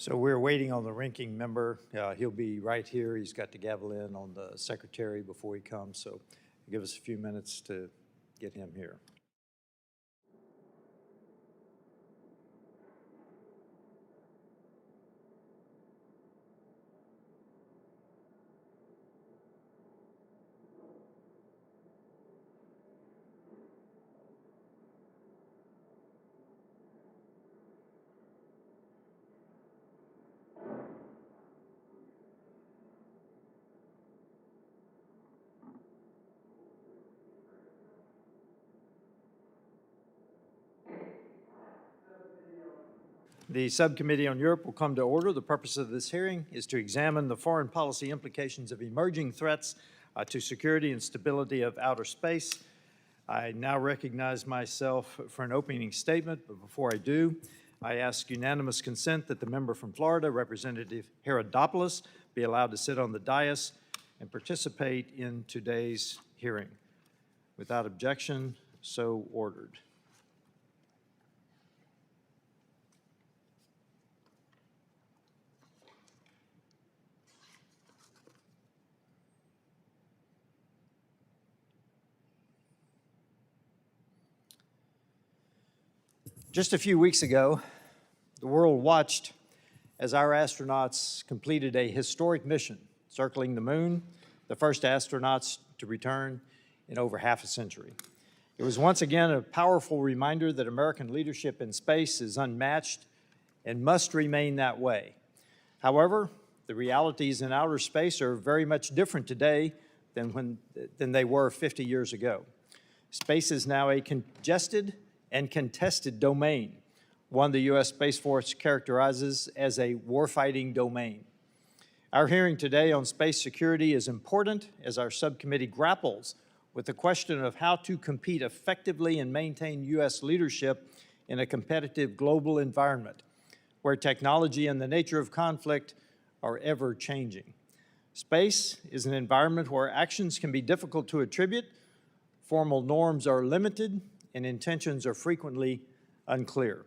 So we're waiting on the ranking member. He'll be right here. He's got to gavel in on the secretary before he comes. So give us a few minutes to get him here. The Subcommittee on Europe will come to order. The purpose of this hearing is to examine the foreign policy implications of emerging threats to security and stability of outer space. I now recognize myself for an opening statement, but before I do, I ask unanimous consent that the member from Florida, Representative Herodopoulos, be allowed to sit on the dais and participate in today's hearing. Without objection, so ordered. Just a few weeks ago, the world watched as our astronauts completed a historic mission circling the moon, the first astronauts to return in over half a century. It was once again a powerful reminder that American leadership in space is unmatched and must remain that way. However, the realities in outer space are very much different today than they were 50 years ago. Space is now a congested and contested domain, one the U.S. Space Force characterizes as a warfighting domain. Our hearing today on space security is important as our subcommittee grapples with the question of how to compete effectively and maintain U.S. leadership in a competitive global environment where technology and the nature of conflict are ever changing. Space is an environment where actions can be difficult to attribute, formal norms are limited, and intentions are frequently unclear.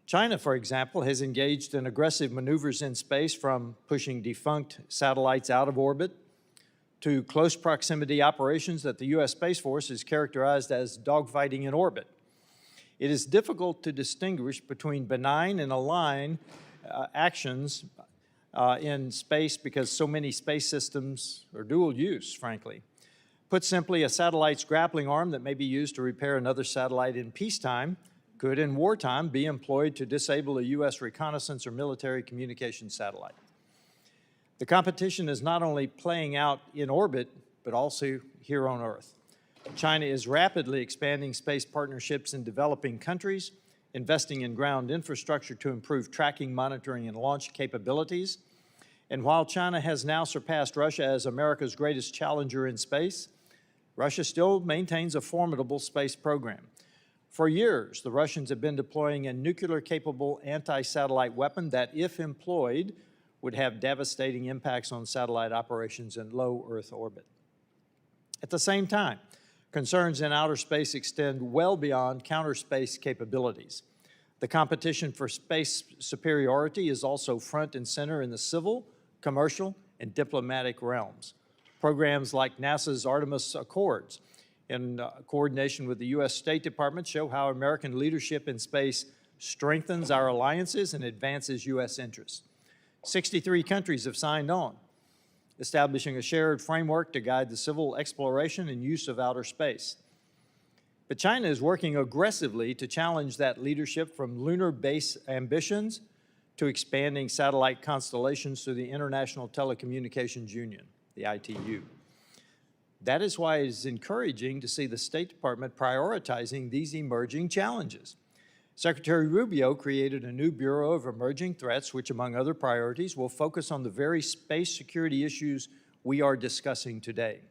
China, for example, has engaged in aggressive maneuvers in space, from pushing defunct satellites out of orbit to close proximity operations that the U.S. Space Force has characterized as dogfighting in orbit. It is difficult to distinguish between benign and malign actions in space because so many space systems are dual use, frankly. Put simply, a satellite's grappling arm that may be used to repair another satellite in peacetime could, in wartime, be employed to disable a U.S. reconnaissance or military communication satellite. The competition is not only playing out in orbit, but also here on Earth. China is rapidly expanding space partnerships in developing countries, investing in ground infrastructure to improve tracking, monitoring, and launch capabilities. And while China has now surpassed Russia as America's greatest challenger in space, Russia still maintains a formidable space program. For years, the Russians have been deploying a nuclear-capable anti-satellite weapon that, if employed, would have devastating impacts on satellite operations in low Earth orbit. At the same time, concerns in outer space extend well beyond counter-space capabilities. The competition for space superiority is also front and center in the civil, commercial, and diplomatic realms. Programs like NASA's Artemis Accords, in coordination with the U.S. State Department, show how American leadership in space strengthens our alliances and advances U.S. interests. 63 countries have signed on, establishing a shared framework to guide the civil exploration and use of outer space. But China is working aggressively to challenge that leadership, from lunar base ambitions to expanding satellite constellations through the International Telecommunications Union, the ITU. That is why it is encouraging to see the State Department prioritizing these emerging challenges. Secretary Rubio created a new Bureau of Emerging Threats, which, among other priorities, will focus on the very space security issues we are discussing today.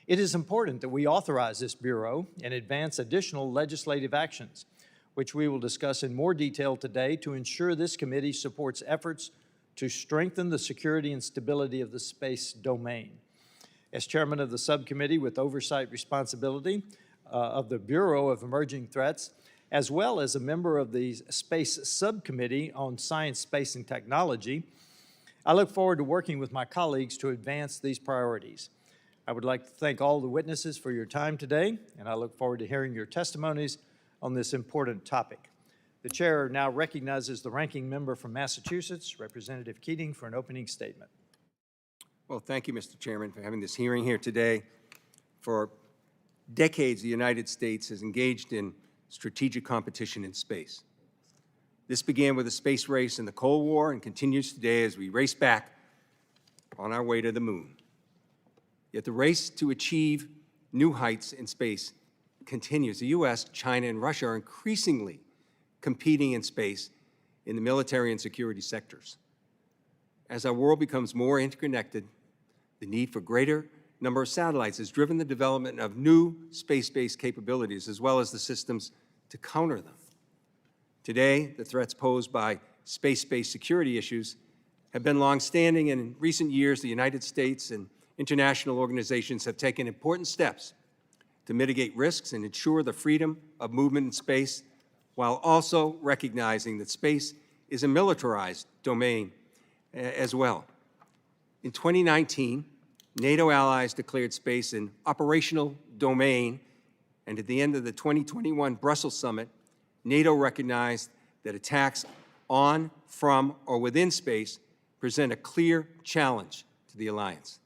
It is important that we authorize this Bureau and advance additional legislative actions, which we will discuss in more detail today, to ensure this committee supports efforts to strengthen the security and stability of the space domain. As chairman of the subcommittee with oversight responsibility of the Bureau of Emerging Threats, as well as a member of the Space Subcommittee on Science, Space, and Technology. I look forward to working with my colleagues to advance these priorities. I would like to thank all the witnesses for your time today, and I look forward to hearing your testimonies on this important topic. The chair now recognizes the ranking member from Massachusetts, Representative Keating, for an opening statement. Well, thank you, Mr. Chairman, for having this hearing here today. For decades, the United States has engaged in strategic competition in space. This began with a space race in the Cold War and continues today as we race back on our way to the moon. Yet the race to achieve new heights in space continues. The U.S., China, and Russia are increasingly competing in space in the military and security sectors. As our world becomes more interconnected, the need for greater number of satellites has driven the development of new space-based capabilities, as well as the systems to counter them. Today, the threats posed by space-based security issues have been longstanding, and in recent years, the United States and international organizations have taken important steps to mitigate risks and ensure the freedom of movement in space, while also recognizing that space is a militarized domain as well. In 2019, NATO allies declared space an operational domain, and at the end of the 2021 Brussels summit, NATO recognized that attacks on, from, or within space present a clear challenge to the alliance.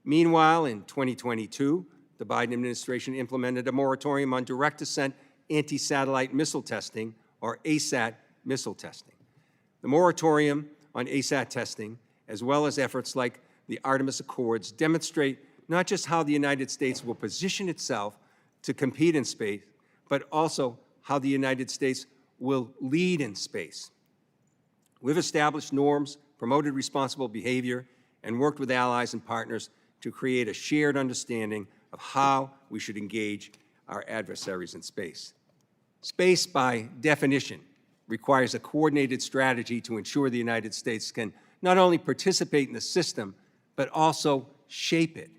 Meanwhile, in 2022, the Biden administration implemented a moratorium on direct ascent anti-satellite missile testing, or ASAT missile testing. The moratorium on ASAT testing, as well as efforts like the Artemis Accords, demonstrate not just how the United States will position itself to compete in space, but also how the United States will lead in space. We've established norms, promoted responsible behavior, and worked with allies and partners to create a shared understanding of how we should engage our adversaries in space. Space, by definition, requires a coordinated strategy to ensure the United States can not only participate in the system, but also shape it.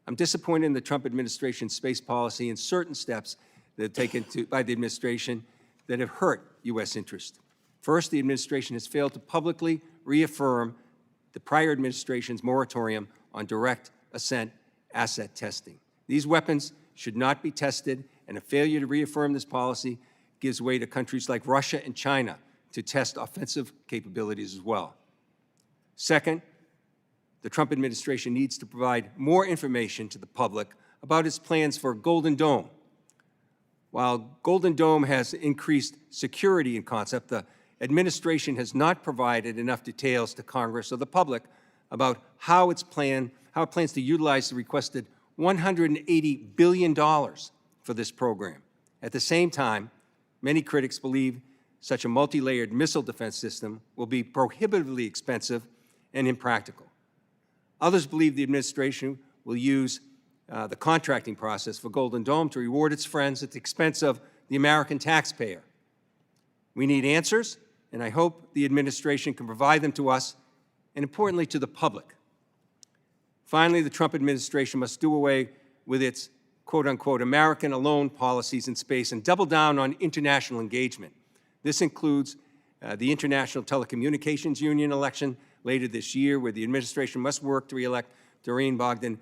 I'm disappointed in the Trump administration's space policy and certain steps that have taken by the administration that have hurt U.S. interest. First, the administration has failed to publicly reaffirm the prior administration's moratorium on direct ascent asset testing. These weapons should not be tested, and a failure to reaffirm this policy gives way to countries like Russia and China to test offensive capabilities as well. Second, the Trump administration needs to provide more information to the public about its plans for Golden Dome. While Golden Dome has increased security in concept, the administration has not provided enough details to Congress or the public about how it plans to utilize the requested $180 billion for this program. At the same time, many critics believe such a multi-layered missile defense system will be prohibitively expensive and impractical. Others believe the administration will use the contracting process for Golden Dome to reward its friends at the expense of the American taxpayer. We need answers, and I hope the administration can provide them to us, and importantly, to the public. Finally, the Trump administration must do away with its quote-unquote American alone policies in space and double down on international engagement. This includes the International Telecommunications Union election later this year, where the administration must work to re-elect Doreen Bogdan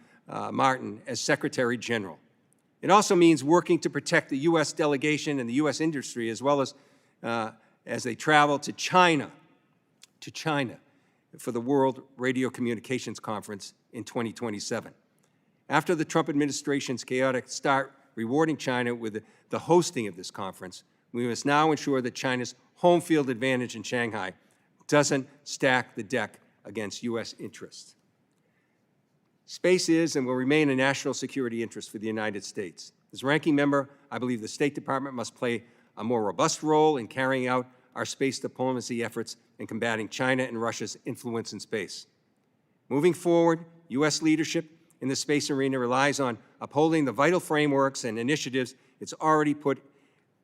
Martin as Secretary General. It also means working to protect the U.S. delegation and the U.S. industry, as well as they travel to China for the World Radio Communications Conference in 2027. After the Trump administration's chaotic start rewarding China with the hosting of this conference, we must now ensure that China's home field advantage in Shanghai doesn't stack the deck against U.S. interests. Space is and will remain a national security interest for the United States. As ranking member, I believe the State Department must play a more robust role in carrying out our space diplomacy efforts in combating China and Russia's influence in space. Moving forward, U.S. leadership in the space arena relies on upholding the vital frameworks and initiatives it's already put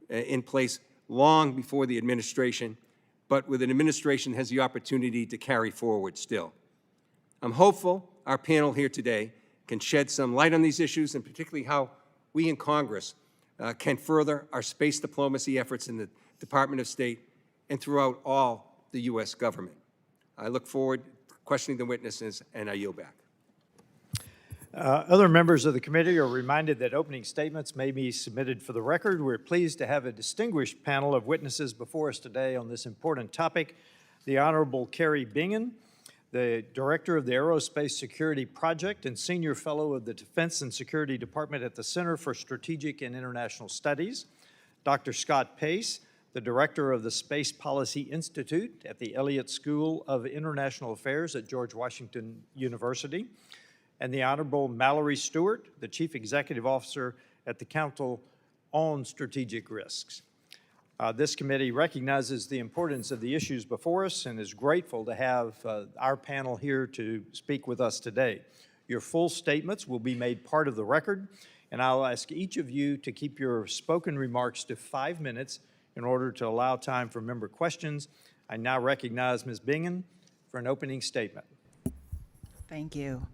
in place long before the administration, but with an administration that has the opportunity to carry forward still. I'm hopeful our panel here today can shed some light on these issues, and particularly how we in Congress can further our space diplomacy efforts in the Department of State and throughout all the U.S. government. I look forward to questioning the witnesses, and I yield back. Other members of the committee are reminded that opening statements may be submitted for the record. We're pleased to have a distinguished panel of witnesses before us today on this important topic. The Honorable Kari Bingen, the Director of the Aerospace Security Project and Senior Fellow of the Defense and Security Department at the Center for Strategic and International Studies. Dr. Scott Pace, the Director of the Space Policy Institute at the Elliott School of International Affairs at George Washington University. And the Honorable Mallory Stewart, the Chief Executive Officer at the Council on Strategic Risks. This committee recognizes the importance of the issues before us and is grateful to have our panel here to speak with us today. Your full statements will be made part of the record, and I'll ask each of you to keep your spoken remarks to 5 minutes in order to allow time for member questions. I now recognize Ms. Bingen for an opening statement. Thank you.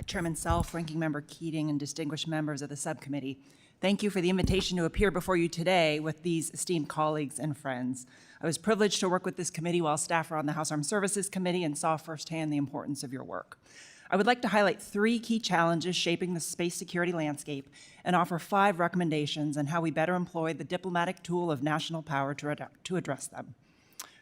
Chairman Self, Ranking Member Keating, and distinguished members of the subcommittee, thank you for the invitation to appear before you today with these esteemed colleagues and friends. I was privileged to work with this committee while staff were on the House Armed Services Committee and saw firsthand the importance of your work. I would like to highlight 3 key challenges shaping the space security landscape and offer 5 recommendations on how we better employ the diplomatic tool of national power to address them.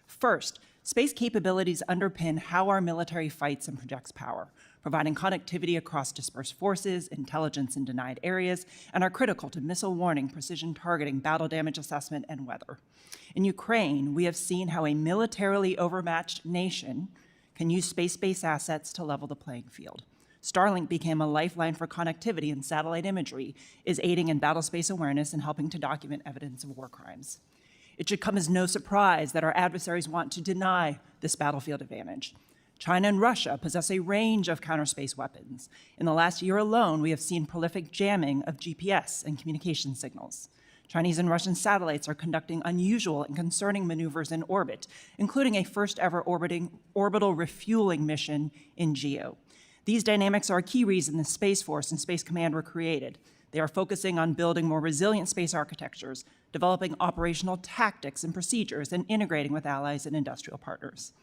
First, space capabilities underpin how our military fights and projects power, providing connectivity across dispersed forces, intelligence in denied areas, and are critical to missile warning, precision targeting, battle damage assessment, and weather. In Ukraine, we have seen how a militarily overmatched nation can use space-based assets to level the playing field. Starlink became a lifeline for connectivity, and satellite imagery is aiding in battle space awareness and helping to document evidence of war crimes. It should come as no surprise that our adversaries want to deny this battlefield advantage. China and Russia possess a range of counter-space weapons. In the last year alone, we have seen prolific jamming of GPS and communication signals. Chinese and Russian satellites are conducting unusual and concerning maneuvers in orbit, including a first-ever orbital refueling mission in GEO. These dynamics are a key reason the Space Force and Space Command were created. They are focusing on building more resilient space architectures, developing operational tactics and procedures, and integrating with allies and industrial partners.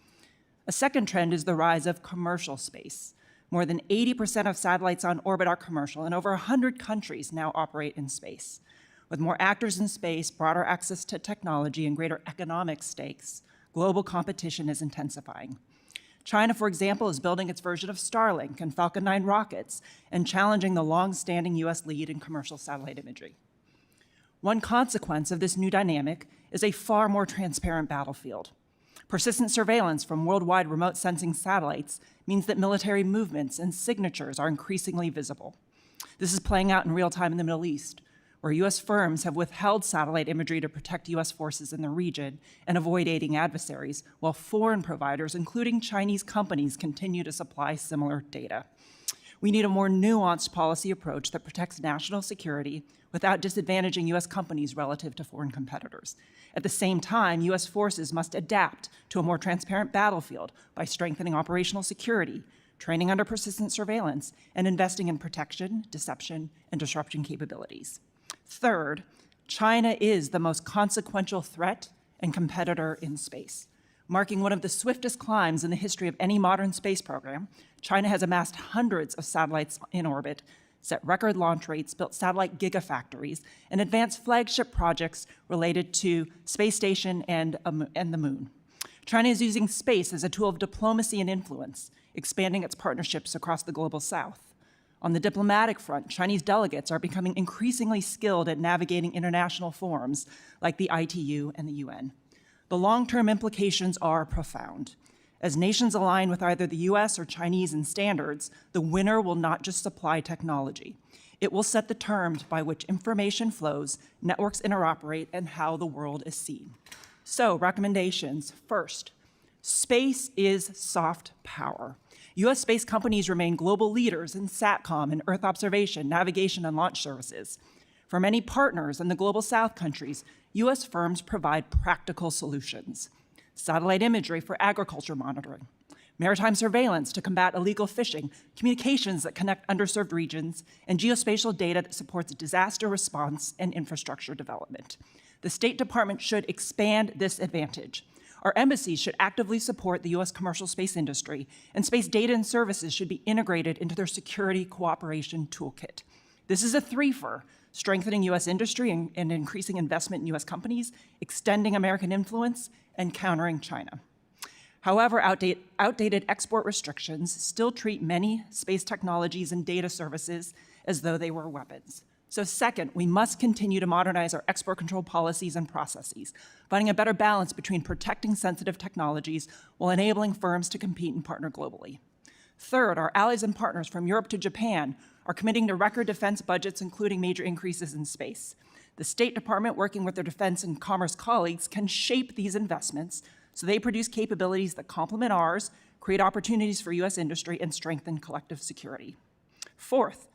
A second trend is the rise of commercial space. More than 80% of satellites on orbit are commercial, and over 100 countries now operate in space. With more actors in space, broader access to technology, and greater economic stakes, global competition is intensifying. China, for example, is building its version of Starlink and Falcon 9 rockets and challenging the long-standing U.S. lead in commercial satellite imagery. One consequence of this new dynamic is a far more transparent battlefield. Persistent surveillance from worldwide remote sensing satellites means that military movements and signatures are increasingly visible. This is playing out in real time in the Middle East, where U.S. firms have withheld satellite imagery to protect U.S. forces in the region and avoid aiding adversaries, while foreign providers, including Chinese companies, continue to supply similar data. We need a more nuanced policy approach that protects national security without disadvantaging U.S. companies relative to foreign competitors. At the same time, U.S. forces must adapt to a more transparent battlefield by strengthening operational security, training under persistent surveillance, and investing in protection, deception, and disruption capabilities. Third, China is the most consequential threat and competitor in space. Marking one of the swiftest climbs in the history of any modern space program, China has amassed hundreds of satellites in orbit, set record launch rates, built satellite gigafactories, and advanced flagship projects related to space station and the moon. China is using space as a tool of diplomacy and influence, expanding its partnerships across the global south. On the diplomatic front, Chinese delegates are becoming increasingly skilled at navigating international forums like the ITU and the UN. The long-term implications are profound. As nations align with either the US or Chinese in standards, the winner will not just supply technology. It will set the terms by which information flows, networks interoperate, and how the world is seen. So, recommendations. First, space is soft power. US space companies remain global leaders in SATCOM and Earth observation, navigation, and launch services. For many partners in the global South countries, US firms provide practical solutions. Satellite imagery for agriculture monitoring, maritime surveillance to combat illegal fishing, communications that connect underserved regions, and geospatial data that supports disaster response and infrastructure development. The State Department should expand this advantage. Our embassies should actively support the U.S. commercial space industry, and space data and services should be integrated into their security cooperation toolkit. This is a threefer: strengthening U.S. industry and increasing investment in U.S. companies, extending American influence, and countering China. However, outdated export restrictions still treat many space technologies and data services as though they were weapons. So second, we must continue to modernize our export control policies and processes, finding a better balance between protecting sensitive technologies while enabling firms to compete and partner globally. Third, our allies and partners from Europe to Japan are committing to record defense budgets, including major increases in space. The State Department, working with their defense and commerce colleagues, can shape these investments so they produce capabilities that complement ours, create opportunities for U.S. industry, and strengthen collective security. Fourth,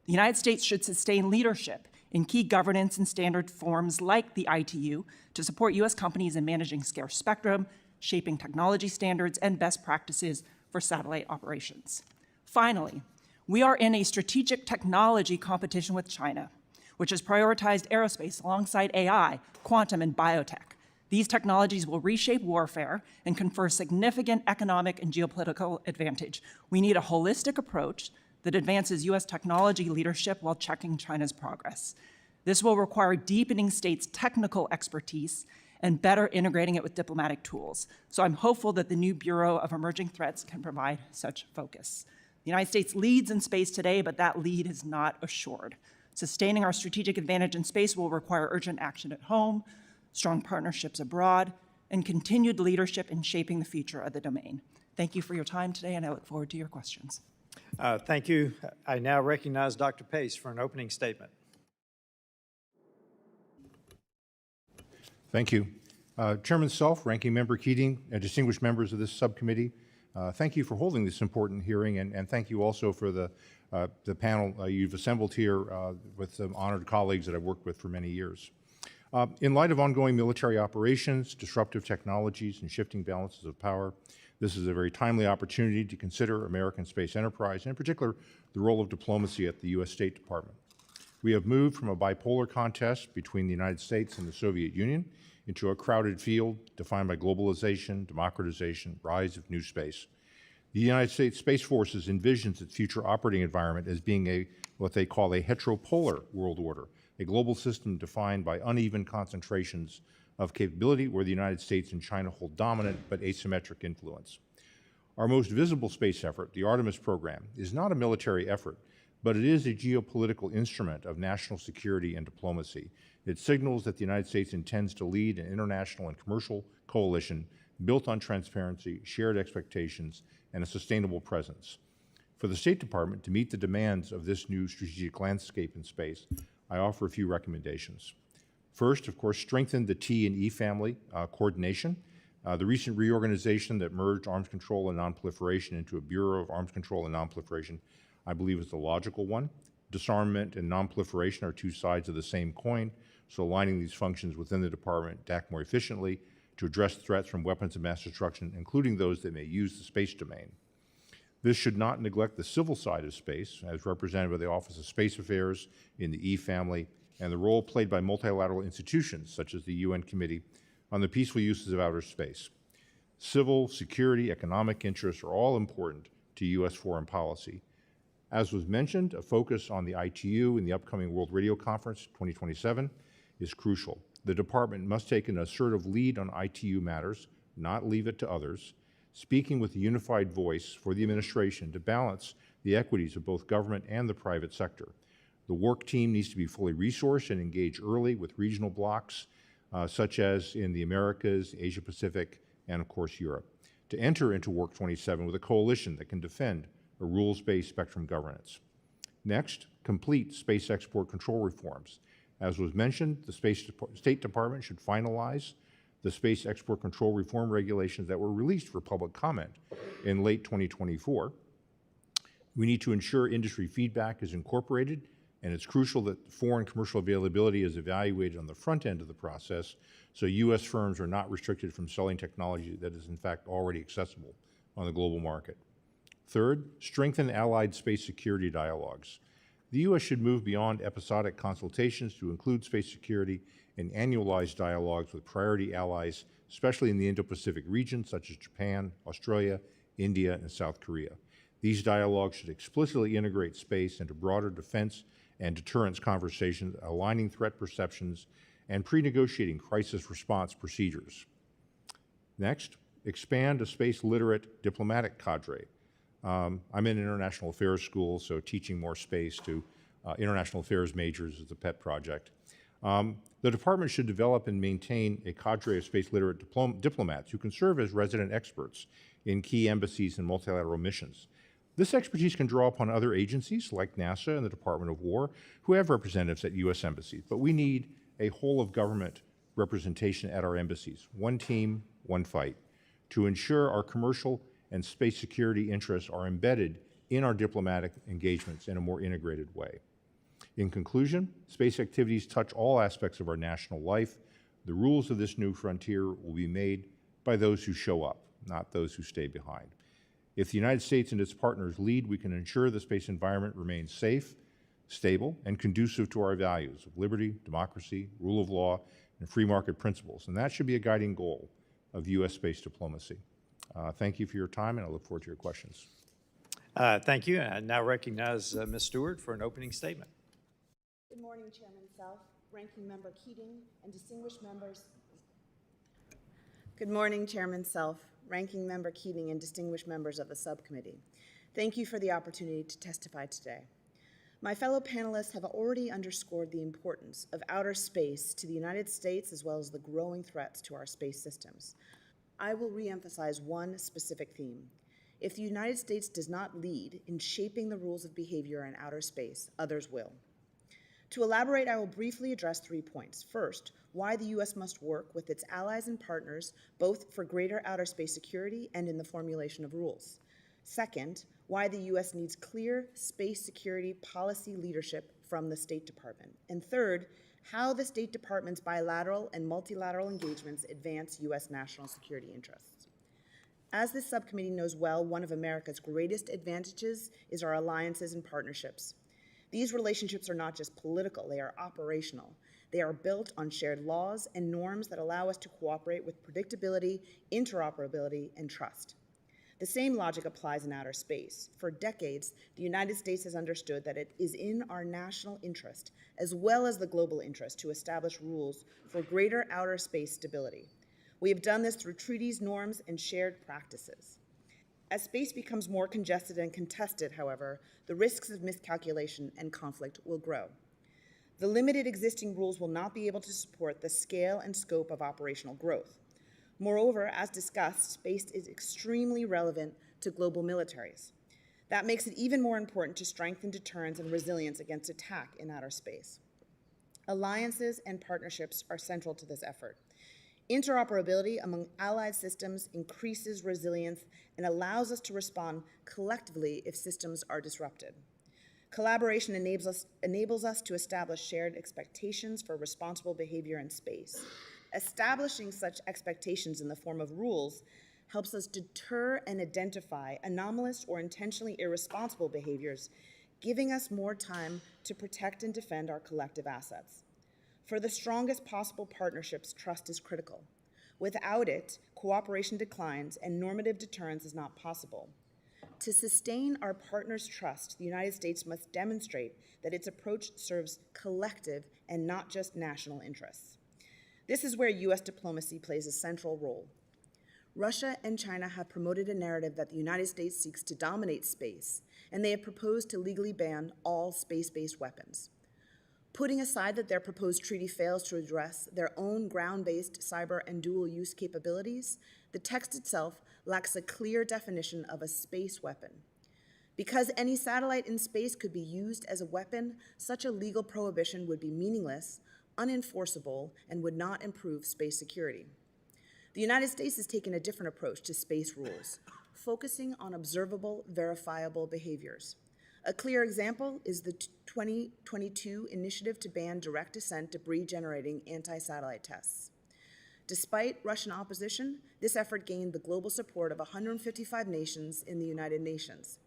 the United States should sustain leadership in key governance and standard forums like the ITU to support U.S. companies in managing scarce spectrum, shaping technology standards, and best practices for satellite operations. Finally, we are in a strategic technology competition with China, which has prioritized aerospace alongside AI, quantum, and biotech. These technologies will reshape warfare and confer significant economic and geopolitical advantage. We need a holistic approach that advances U.S. technology leadership while checking China's progress. This will require deepening states' technical expertise and better integrating it with diplomatic tools. So I'm hopeful that the new Bureau of Emerging Threats can provide such focus. The United States leads in space today, but that lead is not assured. Sustaining our strategic advantage in space will require urgent action at home, strong partnerships abroad, and continued leadership in shaping the future of the domain. Thank you for your time today, and I look forward to your questions. Thank you. I now recognize Dr. Pace for an opening statement. Thank you. Chairman Self, Ranking Member Keating, and distinguished members of this subcommittee, thank you for holding this important hearing, and thank you also for the panel you've assembled here with some honored colleagues that I've worked with for many years. In light of ongoing military operations, disruptive technologies, and shifting balances of power, this is a very timely opportunity to consider American space enterprise, and in particular, the role of diplomacy at the U.S. State Department. We have moved from a bipolar contest between the United States and the Soviet Union into a crowded field defined by globalization, democratization, rise of new space. The United States Space Forces envisions its future operating environment as being what they call a heteropolar world order, a global system defined by uneven concentrations of capability where the United States and China hold dominant but asymmetric influence. Our most visible space effort, the Artemis program, is not a military effort, but it is a geopolitical instrument of national security and diplomacy. It signals that the United States intends to lead an international and commercial coalition built on transparency, shared expectations, and a sustainable presence. For the State Department to meet the demands of this new strategic landscape in space, I offer a few recommendations. First, of course, strengthen the T and E family coordination. The recent reorganization that merged arms control and nonproliferation into a Bureau of Arms Control and Nonproliferation, I believe, is the logical one. Disarmament and nonproliferation are two sides of the same coin, so aligning these functions within the department to act more efficiently to address threats from weapons of mass destruction, including those that may use the space domain. This should not neglect the civil side of space, as represented by the Office of Space Affairs in the E family, and the role played by multilateral institutions, such as the UN Committee on the Peaceful Uses of Outer Space. Civil, security, economic interests are all important to U.S. foreign policy. As was mentioned, a focus on the ITU in the upcoming World Radio Conference 2027 is crucial. The department must take an assertive lead on ITU matters, not leave it to others, speaking with a unified voice for the administration to balance the equities of both government and the private sector. The work team needs to be fully resourced and engage early with regional blocs, such as in the Americas, Asia Pacific, and of course Europe, to enter into Work 27 with a coalition that can defend a rules-based spectrum governance. Next, complete space export control reforms. As was mentioned, the State Department should finalize the space export control reform regulations that were released for public comment in late 2024. We need to ensure industry feedback is incorporated, and it's crucial that foreign commercial availability is evaluated on the front end of the process, so U.S. firms are not restricted from selling technology that is in fact already accessible on the global market. Third, strengthen allied space security dialogues. The U.S. should move beyond episodic consultations to include space security in annualized dialogues with priority allies, especially in the Indo-Pacific region, such as Japan, Australia, India, and South Korea. These dialogues should explicitly integrate space into broader defense and deterrence conversations, aligning threat perceptions and pre-negotiating crisis response procedures. Next, expand a space-literate diplomatic cadre. I'm in international affairs school, so teaching more space to international affairs majors is a pet project. The department should develop and maintain a cadre of space-literate diplomats who can serve as resident experts in key embassies and multilateral missions. This expertise can draw upon other agencies like NASA and the Department of War, who have representatives at U.S. embassies, but we need a whole-of-government representation at our embassies, one team, one fight, to ensure our commercial and space security interests are embedded in our diplomatic engagements in a more integrated way. In conclusion, space activities touch all aspects of our national life. The rules of this new frontier will be made by those who show up, not those who stay behind. If the United States and its partners lead, we can ensure the space environment remains safe, stable, and conducive to our values of liberty, democracy, rule of law, and free market principles. And that should be a guiding goal of U.S. space diplomacy. Thank you for your time, and I look forward to your questions. Thank you. I now recognize Ms. Stewart for an opening statement. Good morning, Chairman Self, Ranking Member Keating, and distinguished members. Good morning, Chairman Self, Ranking Member Keating, and distinguished members of the subcommittee. Thank you for the opportunity to testify today. My fellow panelists have already underscored the importance of outer space to the United States as well as the growing threats to our space systems. I will reemphasize one specific theme. If the United States does not lead in shaping the rules of behavior in outer space, others will. To elaborate, I will briefly address 3 points. First, why the U.S. must work with its allies and partners, both for greater outer space security and in the formulation of rules. Second, why the U.S. needs clear space security policy leadership from the State Department. And third, how the State Department's bilateral and multilateral engagements advance U.S. national security interests. As this subcommittee knows well, one of America's greatest advantages is our alliances and partnerships. These relationships are not just political, they are operational. They are built on shared laws and norms that allow us to cooperate with predictability, interoperability, and trust. The same logic applies in outer space. For decades, the United States has understood that it is in our national interest, as well as the global interest, to establish rules for greater outer space stability. We have done this through treaties, norms, and shared practices. As space becomes more congested and contested, however, the risks of miscalculation and conflict will grow. The limited existing rules will not be able to support the scale and scope of operational growth. Moreover, as discussed, space is extremely relevant to global militaries. That makes it even more important to strengthen deterrence and resilience against attack in outer space. Alliances and partnerships are central to this effort. Interoperability among allied systems increases resilience and allows us to respond collectively if systems are disrupted. Collaboration enables us to establish shared expectations for responsible behavior in space. Establishing such expectations in the form of rules helps us deter and identify anomalous or intentionally irresponsible behaviors, giving us more time to protect and defend our collective assets. For the strongest possible partnerships, trust is critical. Without it, cooperation declines and normative deterrence is not possible. To sustain our partners' trust, the United States must demonstrate that its approach serves collective and not just national interests. This is where U.S. diplomacy plays a central role. Russia and China have promoted a narrative that the United States seeks to dominate space, and they have proposed to legally ban all space-based weapons. Putting aside that their proposed treaty fails to address their own ground-based cyber and dual-use capabilities, the text itself lacks a clear definition of a space weapon. Because any satellite in space could be used as a weapon, such a legal prohibition would be meaningless, unenforceable, and would not improve space security. The United States has taken a different approach to space rules, focusing on observable, verifiable behaviors. A clear example is the 2022 initiative to ban direct descent debris-generating anti-satellite tests. Despite Russian opposition, this effort gained the global support of 155 nations in the United Nations.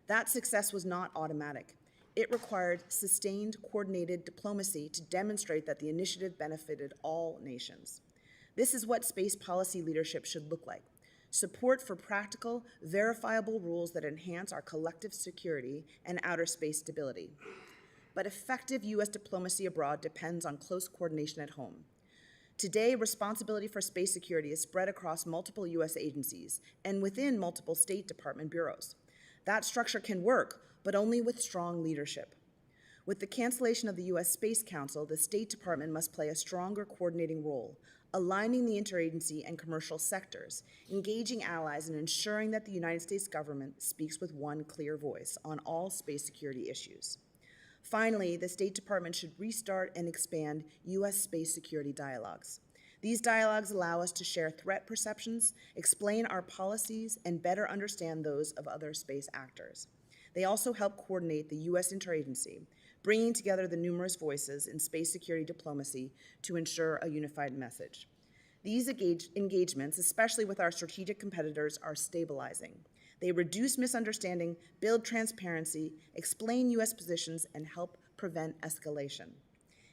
That success was not automatic. It required sustained, coordinated diplomacy to demonstrate that the initiative benefited all nations. This is what space policy leadership should look like: support for practical, verifiable rules that enhance our collective security and outer space stability. But effective U.S. diplomacy abroad depends on close coordination at home. Today, responsibility for space security is spread across multiple U.S. agencies and within multiple State Department bureaus. That structure can work, but only with strong leadership. With the cancellation of the U.S. Space Council, the State Department must play a stronger coordinating role, aligning the interagency and commercial sectors, engaging allies, and ensuring that the United States government speaks with one clear voice on all space security issues. Finally, the State Department should restart and expand U.S. space security dialogues. These dialogues allow us to share threat perceptions, explain our policies, and better understand those of other space actors. They also help coordinate the U.S. interagency, bringing together the numerous voices in space security diplomacy to ensure a unified message. These engagements, especially with our strategic competitors, are stabilizing. They reduce misunderstanding, build transparency, explain U.S. positions, and help prevent escalation.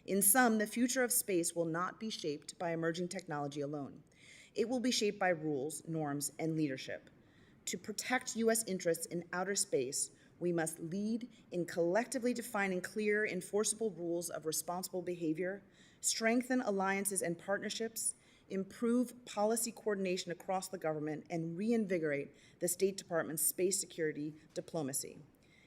In sum, the future of space will not be shaped by emerging technology alone. It will be shaped by rules, norms, and leadership. To protect U.S. interests in outer space, we must lead in collectively defining clear, enforceable rules of responsible behavior, strengthen alliances and partnerships, improve policy coordination across the government, and reinvigorate the State Department's space security diplomacy.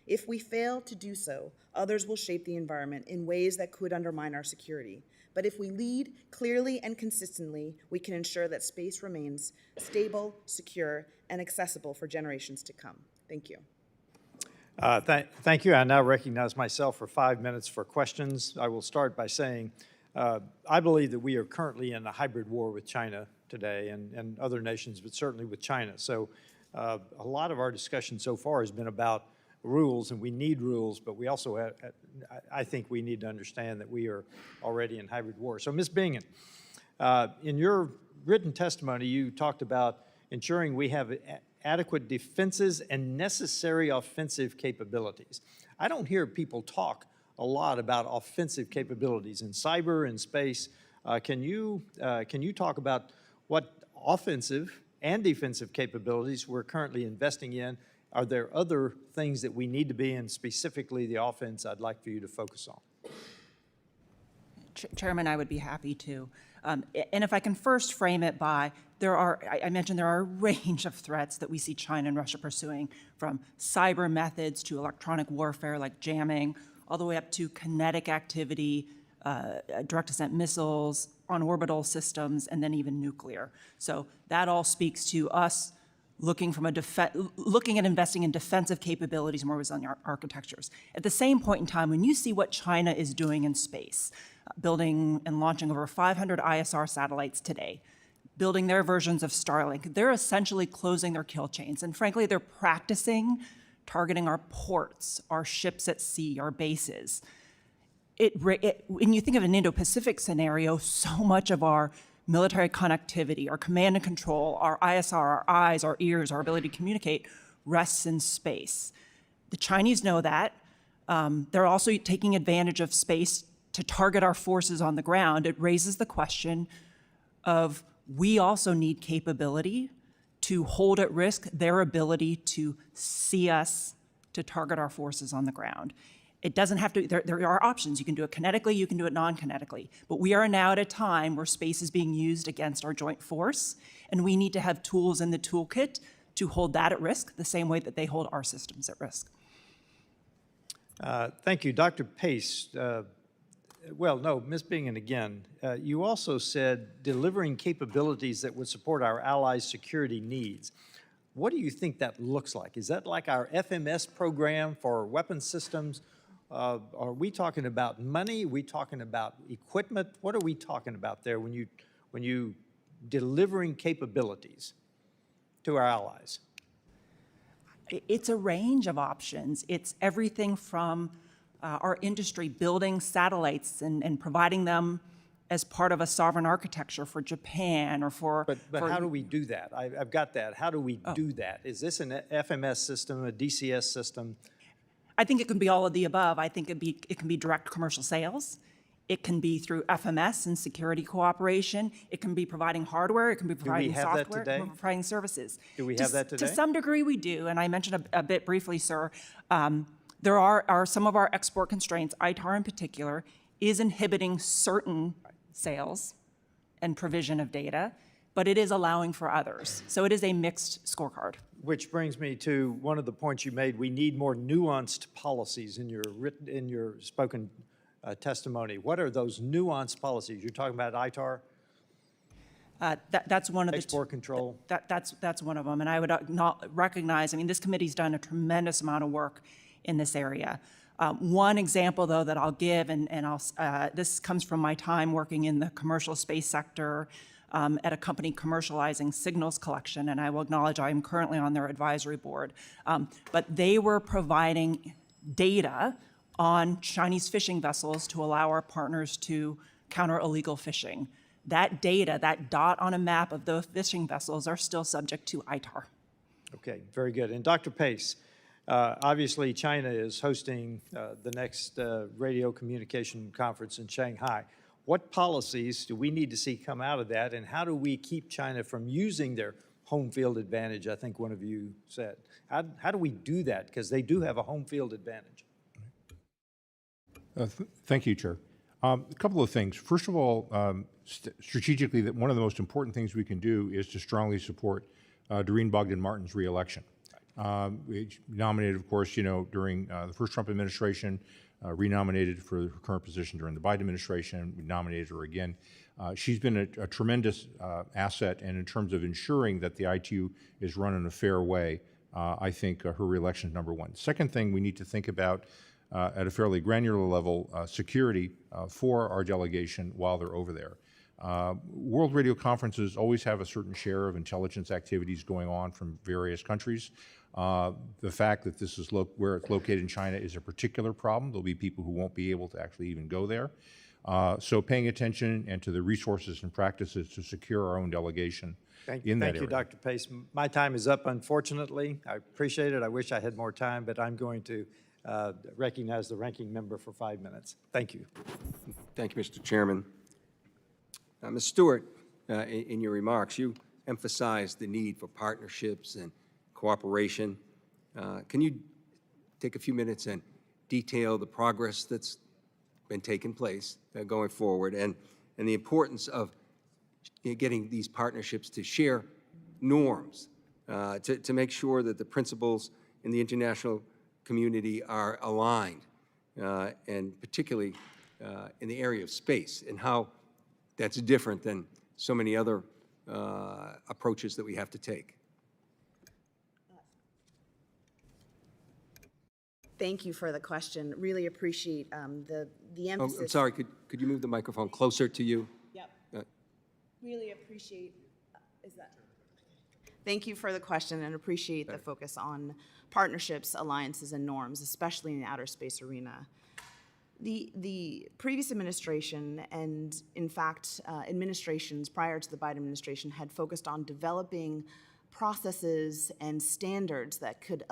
If we fail to do so, others will shape the environment in ways that could undermine our security. But if we lead clearly and consistently, we can ensure that space remains stable, secure, and accessible for generations to come. Thank you. Thank you. I now recognize myself for 5 minutes for questions. I will start by saying I believe that we are currently in a hybrid war with China today and other nations, but certainly with China. So a lot of our discussion so far has been about rules, and we need rules, but we also, I think we need to understand that we are already in hybrid war. So Ms. Bingen, in your written testimony, you talked about ensuring we have adequate defenses and necessary offensive capabilities. I don't hear people talk a lot about offensive capabilities in cyber and space. Can you talk about what offensive and defensive capabilities we're currently investing in? Are there other things that we need to be in, specifically the offense I'd like for you to focus on? Chairman, I would be happy to. And if I can first frame it by, I mentioned there are a range of threats that we see China and Russia pursuing, from cyber methods to electronic warfare like jamming, all the way up to kinetic activity, direct descent missiles, on-orbital systems, and then even nuclear. So that all speaks to us looking at investing in defensive capabilities, more resilient architectures. At the same point in time, when you see what China is doing in space, building and launching over 500 ISR satellites today, building their versions of Starlink, they're essentially closing their kill chains. And frankly, they're practicing targeting our ports, our ships at sea, our bases. When you think of an Indo-Pacific scenario, so much of our military connectivity, our command and control, our ISR, our eyes, our ears, our ability to communicate rests in space. The Chinese know that. They're also taking advantage of space to target our forces on the ground. It raises the question of we also need capability to hold at risk their ability to see us, to target our forces on the ground. It doesn't have to, there are options. You can do it kinetically, you can do it non-kinetically. But we are now at a time where space is being used against our joint force, and we need to have tools in the toolkit to hold that at risk the same way that they hold our systems at risk. Thank you. Dr. Pace, Ms. Bingen again, you also said delivering capabilities that would support our allies' security needs. What do you think that looks like? Is that like our FMS program for weapons systems? Are we talking about money? Are we talking about equipment? What are we talking about there when you delivering capabilities to our allies? It's a range of options. It's everything from our industry building satellites and providing them as part of a sovereign architecture for Japan or for. But how do we do that? I've got that. How do we do that? Is this an FMS system, a DCS system? I think it can be all of the above. I think it can be direct commercial sales. It can be through FMS and security cooperation. It can be providing hardware. It can be providing have that software. today? It can be providing services. Do we have that today? To some degree, we do. And I mentioned a bit briefly, sir. There are some of our export constraints, ITAR in particular, is inhibiting certain sales and provision of data, but it is allowing for others. So it is a mixed scorecard. Which brings me to one of the points you made. We need more nuanced policies in your spoken testimony. What are those nuanced policies? You're talking about ITAR? That's one of the export control. That's one of them, and I would not recognize. I mean, this committee's done a tremendous amount of work in this area. One example, though, that I'll give, and this comes from my time working in the commercial space sector at a company commercializing signals collection, and I will acknowledge I am currently on their advisory board. But they were providing data on Chinese fishing vessels to allow our partners to counter illegal fishing. That data, that dot on a map of those fishing vessels, are still subject to ITAR. Okay, very good. And Dr. Pace, obviously China is hosting the next radio communication conference in Shanghai. What policies do we need to see come out of that, and how do we keep China from using their home field advantage, I think one of you said? How do we do that? Because they do have a home field advantage. Thank you, Chair. A couple of things. First of all, strategically, that one of the most important things we can do is to strongly support Doreen Bogdan-Martin's reelection. We nominated, of course, during the first Trump administration, renominated for her current position during the Biden administration. We nominated her again. She's been a tremendous asset, and in terms of ensuring that the ITU is run in a fair way, I think her reelection is number one. Second thing we need to think about at a fairly granular level, security for our delegation while they're over there. World radio conferences always have a certain share of intelligence activities going on from various countries. The fact that this is where it's located in China is a particular problem. There'll be people who won't be able to actually even go there. So paying attention and to the resources and practices to secure our own delegation in that area. Thank you, Dr. Pace. My time is up, unfortunately. I appreciate it. I wish I had more time, but I'm going to recognize the ranking member for 5 minutes. Thank you. Thank you, Mr. Chairman. Ms. Stewart, in your remarks, you emphasized the need for partnerships and cooperation. Can you take a few minutes and detail the progress that's been taking place going forward and the importance of getting these partnerships to share norms, to make sure that the principles in the international community are aligned, and particularly in the area of space, and how that's different than so many other approaches that we have to take? Thank you for the question. Really appreciate the emphasis. Oh, I'm sorry, could you move the microphone closer to you? Yep. Really appreciate, Thank you for the question and appreciate the focus on partnerships, alliances, and norms, especially in the outer space arena. The previous administration, and in fact, administrations prior to the Biden administration, had focused on developing processes and standards that could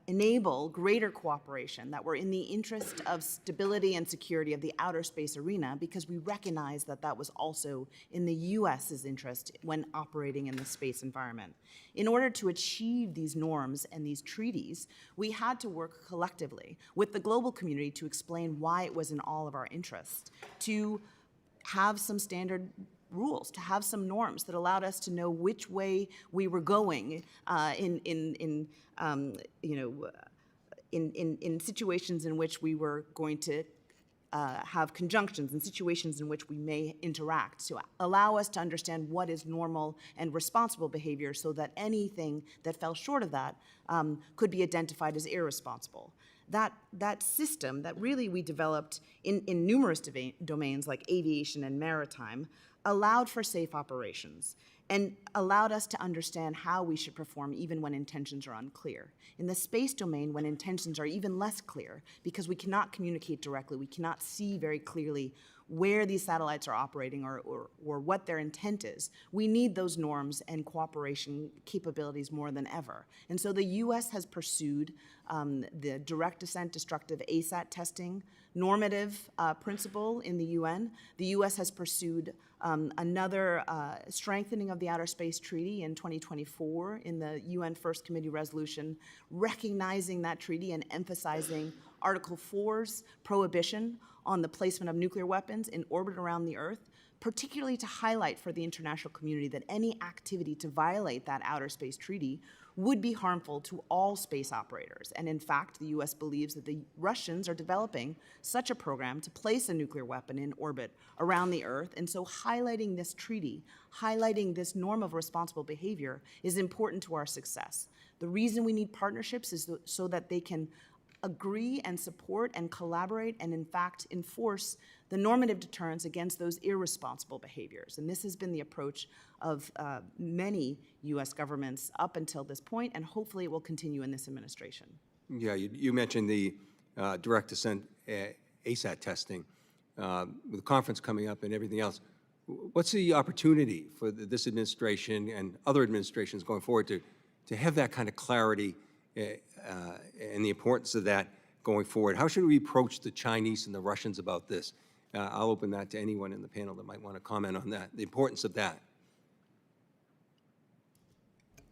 enable greater cooperation that were in the interest of stability and security of the outer space arena, because we recognize that that was also in the U.S.'s interest when operating in the space environment. In order to achieve these norms and these treaties, we had to work collectively with the global community to explain why it was in all of our interests to have some standard rules, to have some norms that allowed us to know which way we were going in situations in which we were going to have conjunctions, in situations in which we may interact, to allow us to understand what is normal and responsible behavior, so that anything that fell short of that could be identified as irresponsible. That system that really we developed in numerous domains like aviation and maritime allowed for safe operations and allowed us to understand how we should perform even when intentions are unclear. In the space domain, when intentions are even less clear, because we cannot communicate directly, we cannot see very clearly where these satellites are operating or what their intent is, we need those norms and cooperation capabilities more than ever. And so the U.S. has pursued the direct descent destructive ASAT testing normative principle in the UN. The U.S. has pursued another strengthening of the Outer Space Treaty in 2024 in the UN First Committee resolution, recognizing that treaty and emphasizing Article 4's prohibition on the placement of nuclear weapons in orbit around the Earth, particularly to highlight for the international community that any activity to violate that Outer Space Treaty would be harmful to all space operators. And in fact, the U.S. believes that the Russians are developing such a program to place a nuclear weapon in orbit around the Earth. And so highlighting this treaty, highlighting this norm of responsible behavior is important to our success. The reason we need partnerships is so that they can agree and support and collaborate and in fact enforce the normative deterrence against those irresponsible behaviors. And this has been the approach of many U.S. governments up until this point, and hopefully it will continue in this administration. Yeah, you mentioned the direct descent ASAT testing, with the conference coming up and everything else. What's the opportunity for this administration and other administrations going forward to have that kind of clarity and the importance of that going forward? How should we approach the Chinese and the Russians about this? I'll open that to anyone in the panel that might want to comment on that, the importance of that.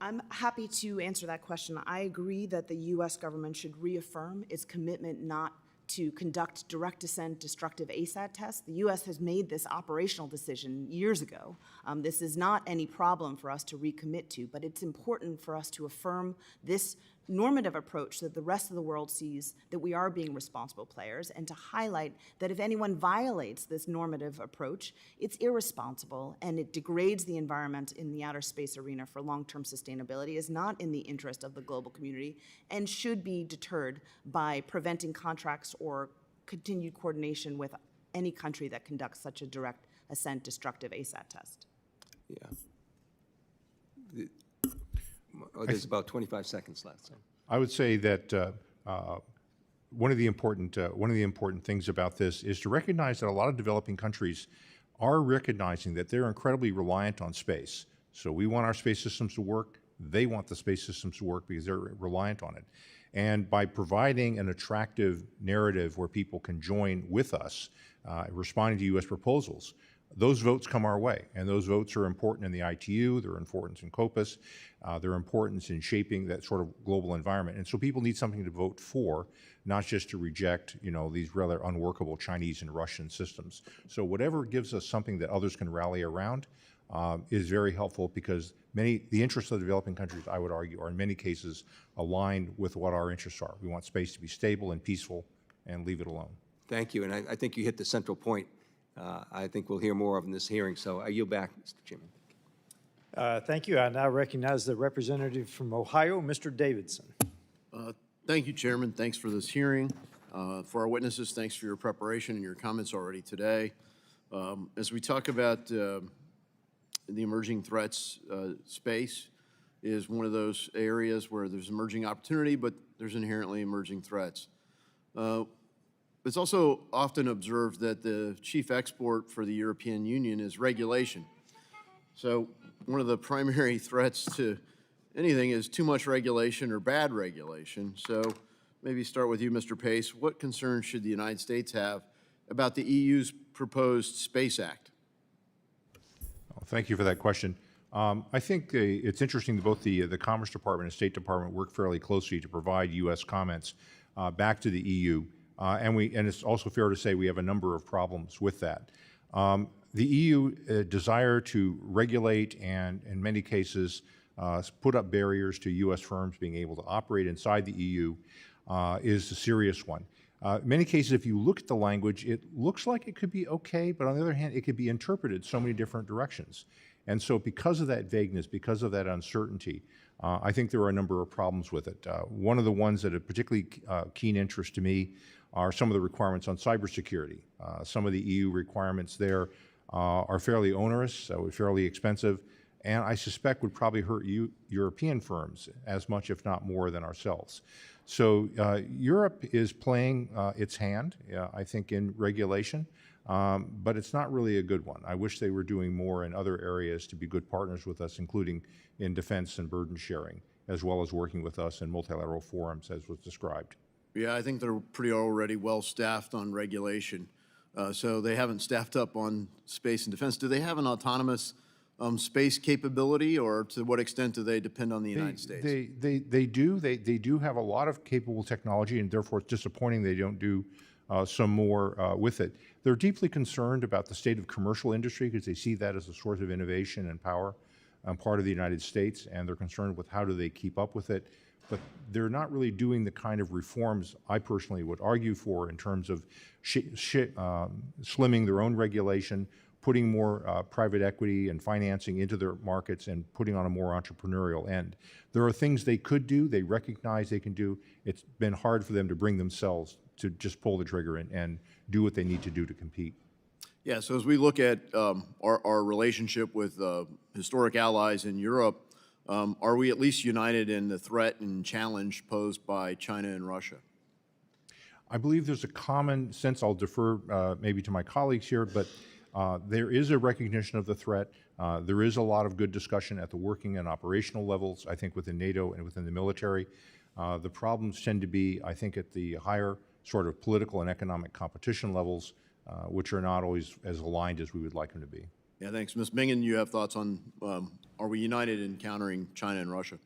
I'm happy to answer that question. I agree that the U.S. government should reaffirm its commitment not to conduct direct descent destructive ASAT tests. The U.S. has made this operational decision years ago. This is not any problem for us to recommit to, but it's important for us to affirm this normative approach so that the rest of the world sees that we are being responsible players, and to highlight that if anyone violates this normative approach, it's irresponsible and it degrades the environment in the outer space arena for long-term sustainability, is not in the interest of the global community, and should be deterred by preventing contracts or continued coordination with any country that conducts such a direct ascent destructive ASAT test. Yeah. There's about 25 seconds left. So. I would say that one of the important things about this is to recognize that a lot of developing countries are recognizing that they're incredibly reliant on space. So we want our space systems to work. They want the space systems to work because they're reliant on it. And by providing an attractive narrative where people can join with us, responding to U.S. proposals, those votes come our way, and those votes are important in the ITU, they're important in COPUS, they're important in shaping that sort of global environment. And so people need something to vote for, not just to reject, these rather unworkable Chinese and Russian systems. So whatever gives us something that others can rally around is very helpful, because the interests of the developing countries, I would argue, are in many cases aligned with what our interests are. We want space to be stable and peaceful, and leave it alone. Thank you, and I think you hit the central point. I think we'll hear more of in this hearing, so I yield back, Mr. Chairman. Thank you. I now recognize the representative from Ohio, Mr. Davidson. Thank you, Chairman. Thanks for this hearing. For our witnesses, thanks for your preparation and your comments already today. As we talk about the emerging threats, space is one of those areas where there's emerging opportunity, but there's inherently emerging threats. It's also often observed that the chief export for the European Union is regulation. So one of the primary threats to anything is too much regulation or bad regulation. So maybe start with you, Mr. Pace. What concerns should the United States have about the EU's proposed Space Act? Thank you for that question. I think it's interesting that both the Commerce Department and State Department work fairly closely to provide U.S. comments back to the EU. And it's also fair to say we have a number of problems with that. The EU desire to regulate and, in many cases, put up barriers to U.S. firms being able to operate inside the EU is a serious one. In many cases, if you look at the language, it looks like it could be okay, but on the other hand, it could be interpreted so many different directions. And so because of that vagueness, because of that uncertainty, I think there are a number of problems with it. One of the ones that are particularly keen interest to me are some of the requirements on cybersecurity. Some of the EU requirements there are fairly onerous, fairly expensive, and I suspect would probably hurt European firms as much, if not more, than ourselves. So Europe is playing its hand, I think, in regulation. but it's not really a good one. I wish they were doing more in other areas to be good partners with us, including in defense and burden sharing, as well as working with us in multilateral forums, as was described. Yeah, I think they're pretty already well-staffed on regulation. So they haven't staffed up on space and defense. Do they have an autonomous space capability, or to what extent do they depend on the United States? They do. They do have a lot of capable technology, and therefore it's disappointing they don't do some more with it. They're deeply concerned about the state of commercial industry because they see that as a source of innovation and power part of the United States, and they're concerned with how do they keep up with it. But they're not really doing the kind of reforms I personally would argue for in terms of slimming their own regulation, putting more private equity and financing into their markets, and putting on a more entrepreneurial end. There are things they could do, they recognize they can do. It's been hard for them to bring themselves to just pull the trigger and do what they need to do to compete. Yeah, so as we look at our relationship with historic allies in Europe, are we at least united in the threat and challenge posed by China and Russia? I believe there's a common sense. I'll defer maybe to my colleagues here, but there is a recognition of the threat. There is a lot of good discussion at the working and operational levels, I think, within NATO and within the military. The problems tend to be, I think, at the higher sort of political and economic competition levels, which are not always as aligned as we would like them to be. Yeah, thanks. Ms. Bingen, you have thoughts on, are we united in countering China and Russia?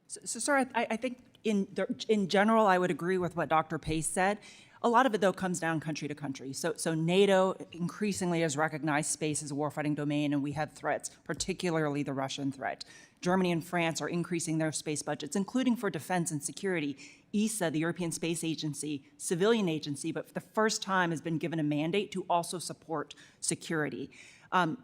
So sir, I think in general, I would agree with what Dr. Pace said. A lot of it, though, comes down country to country. So NATO increasingly has recognized space as a warfighting domain, and we have threats, particularly the Russian threat. Germany and France are increasing their space budgets, including for defense and security. ESA, the European Space Agency, civilian agency, but for the first time has been given a mandate to also support security.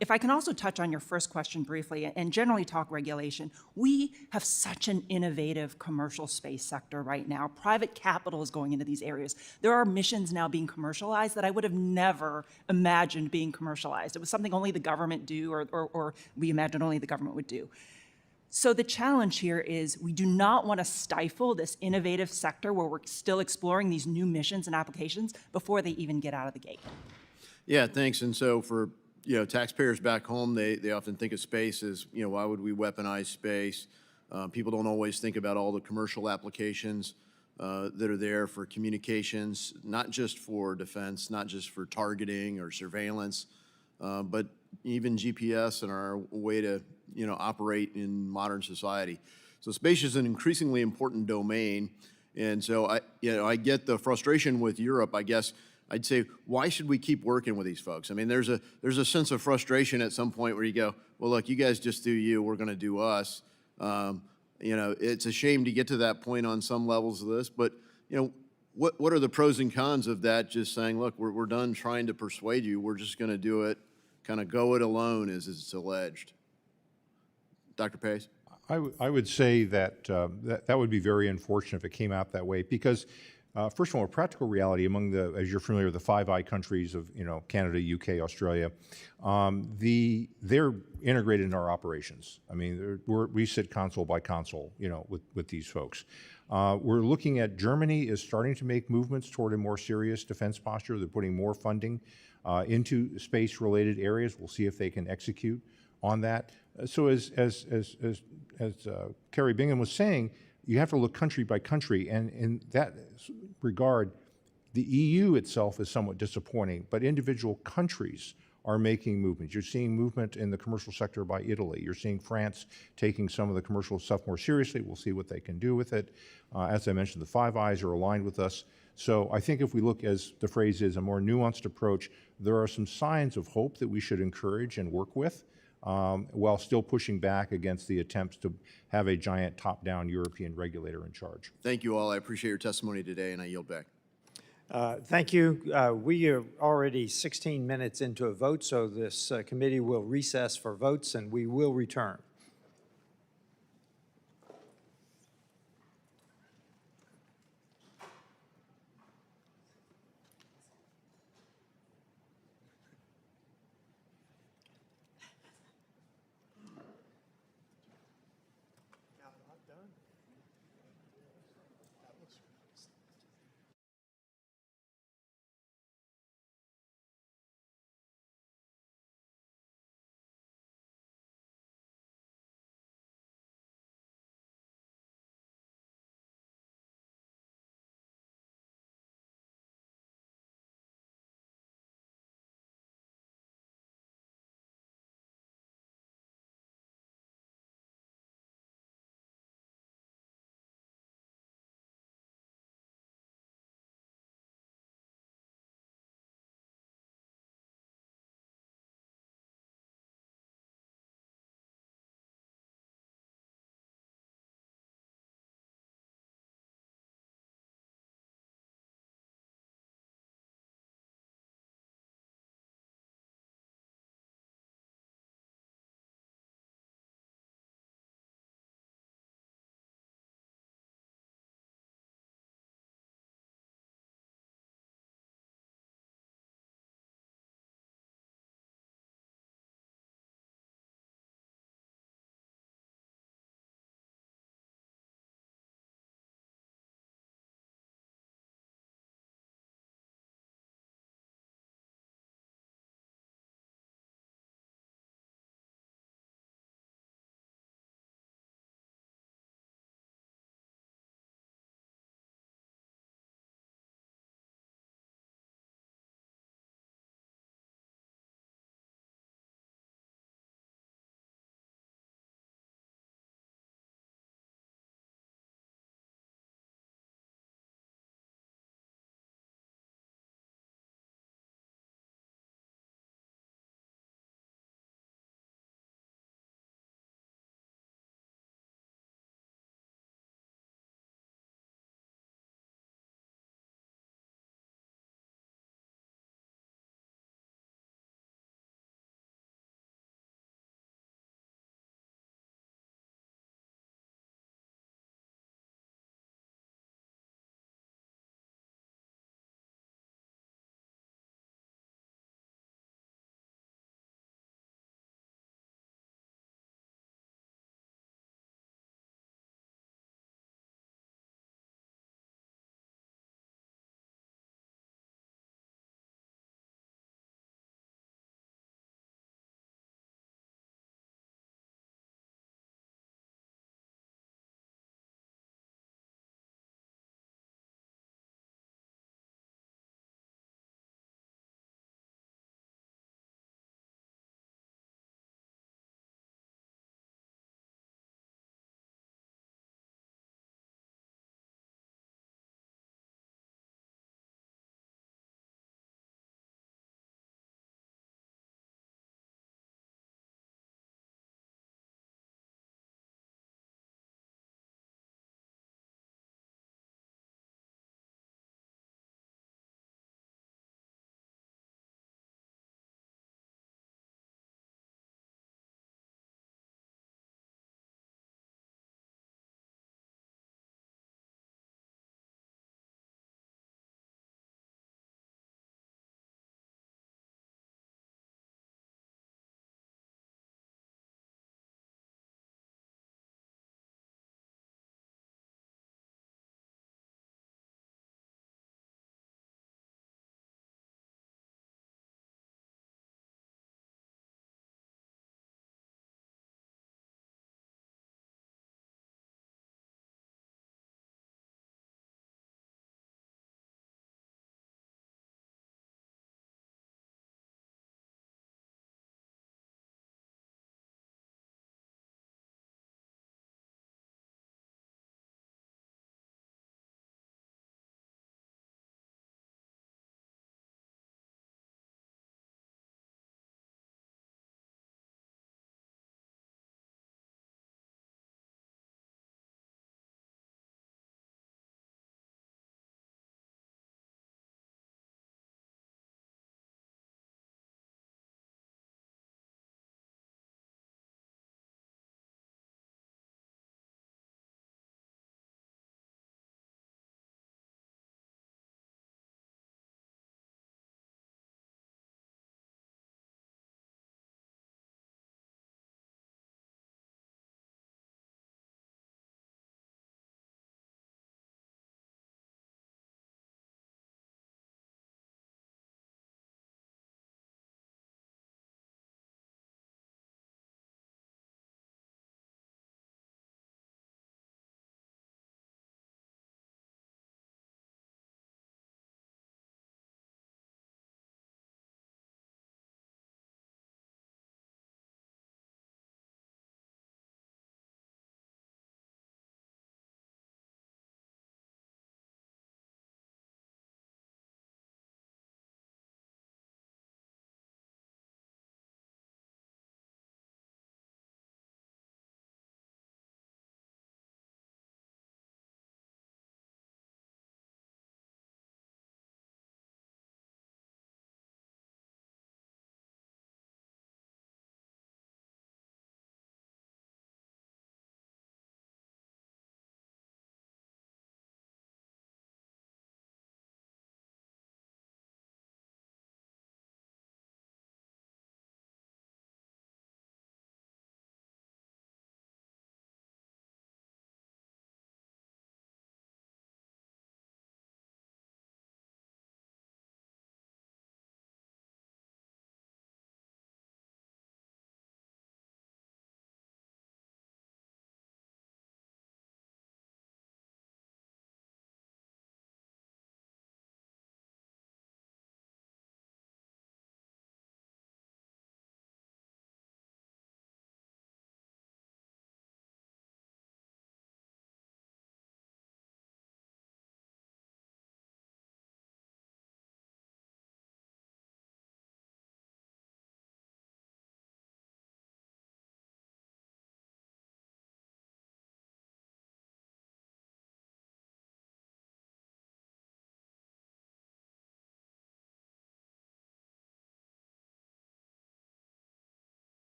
If I can also touch on your first question briefly and generally talk regulation, we have such an innovative commercial space sector right now. Private capital is going into these areas. There are missions now being commercialized that I would have never imagined being commercialized. It was something only the government do or we imagined only the government would do. So the challenge here is we do not want to stifle this innovative sector where we're still exploring these new missions and applications before they even get out of the gate. Yeah, thanks. And so for taxpayers back home, they often think of space as, why would we weaponize space? People don't always think about all the commercial applications that are there for communications, not just for defense, not just for targeting or surveillance, but even GPS and our way to, operate in modern society. So space is an increasingly important domain. And so I get the frustration with Europe, I guess. I'd say, why should we keep working with these folks? I mean, there's a sense of frustration at some point where you go, well, look, you guys just do you, we're going to do us. It's a shame to get to that point on some levels of this, but what are the pros and cons of that? Just saying, look, we're done trying to persuade you. We're just going to do it, kind of go it alone, as it's alleged. Dr. Pace? I would say that that would be very unfortunate if it came out that way, because first of all, a practical reality among the, as you're familiar with, the Five Eyes countries of Canada, UK, Australia, they're integrated in our operations. I mean, we sit console by console, with these folks. We're looking at Germany is starting to make movements toward a more serious defense posture. They're putting more funding into space-related areas. We'll see if they can execute on that. So as Kari Bingen was saying, you have to look country by country, and in that regard, the EU itself is somewhat disappointing, but individual countries are making movements. You're seeing movement in the commercial sector by Italy. You're seeing France taking some of the commercial stuff more seriously. We'll see what they can do with it. As I mentioned, the Five Eyes are aligned with us. So I think if we look, as the phrase is, a more nuanced approach, there are some signs of hope that we should encourage and work with, while still pushing back against the attempts to have a giant top-down European regulator in charge. Thank you all. I appreciate your testimony today, and I yield back. Thank you. We are already 16 minutes into a vote, so this committee will recess for votes, and we will return.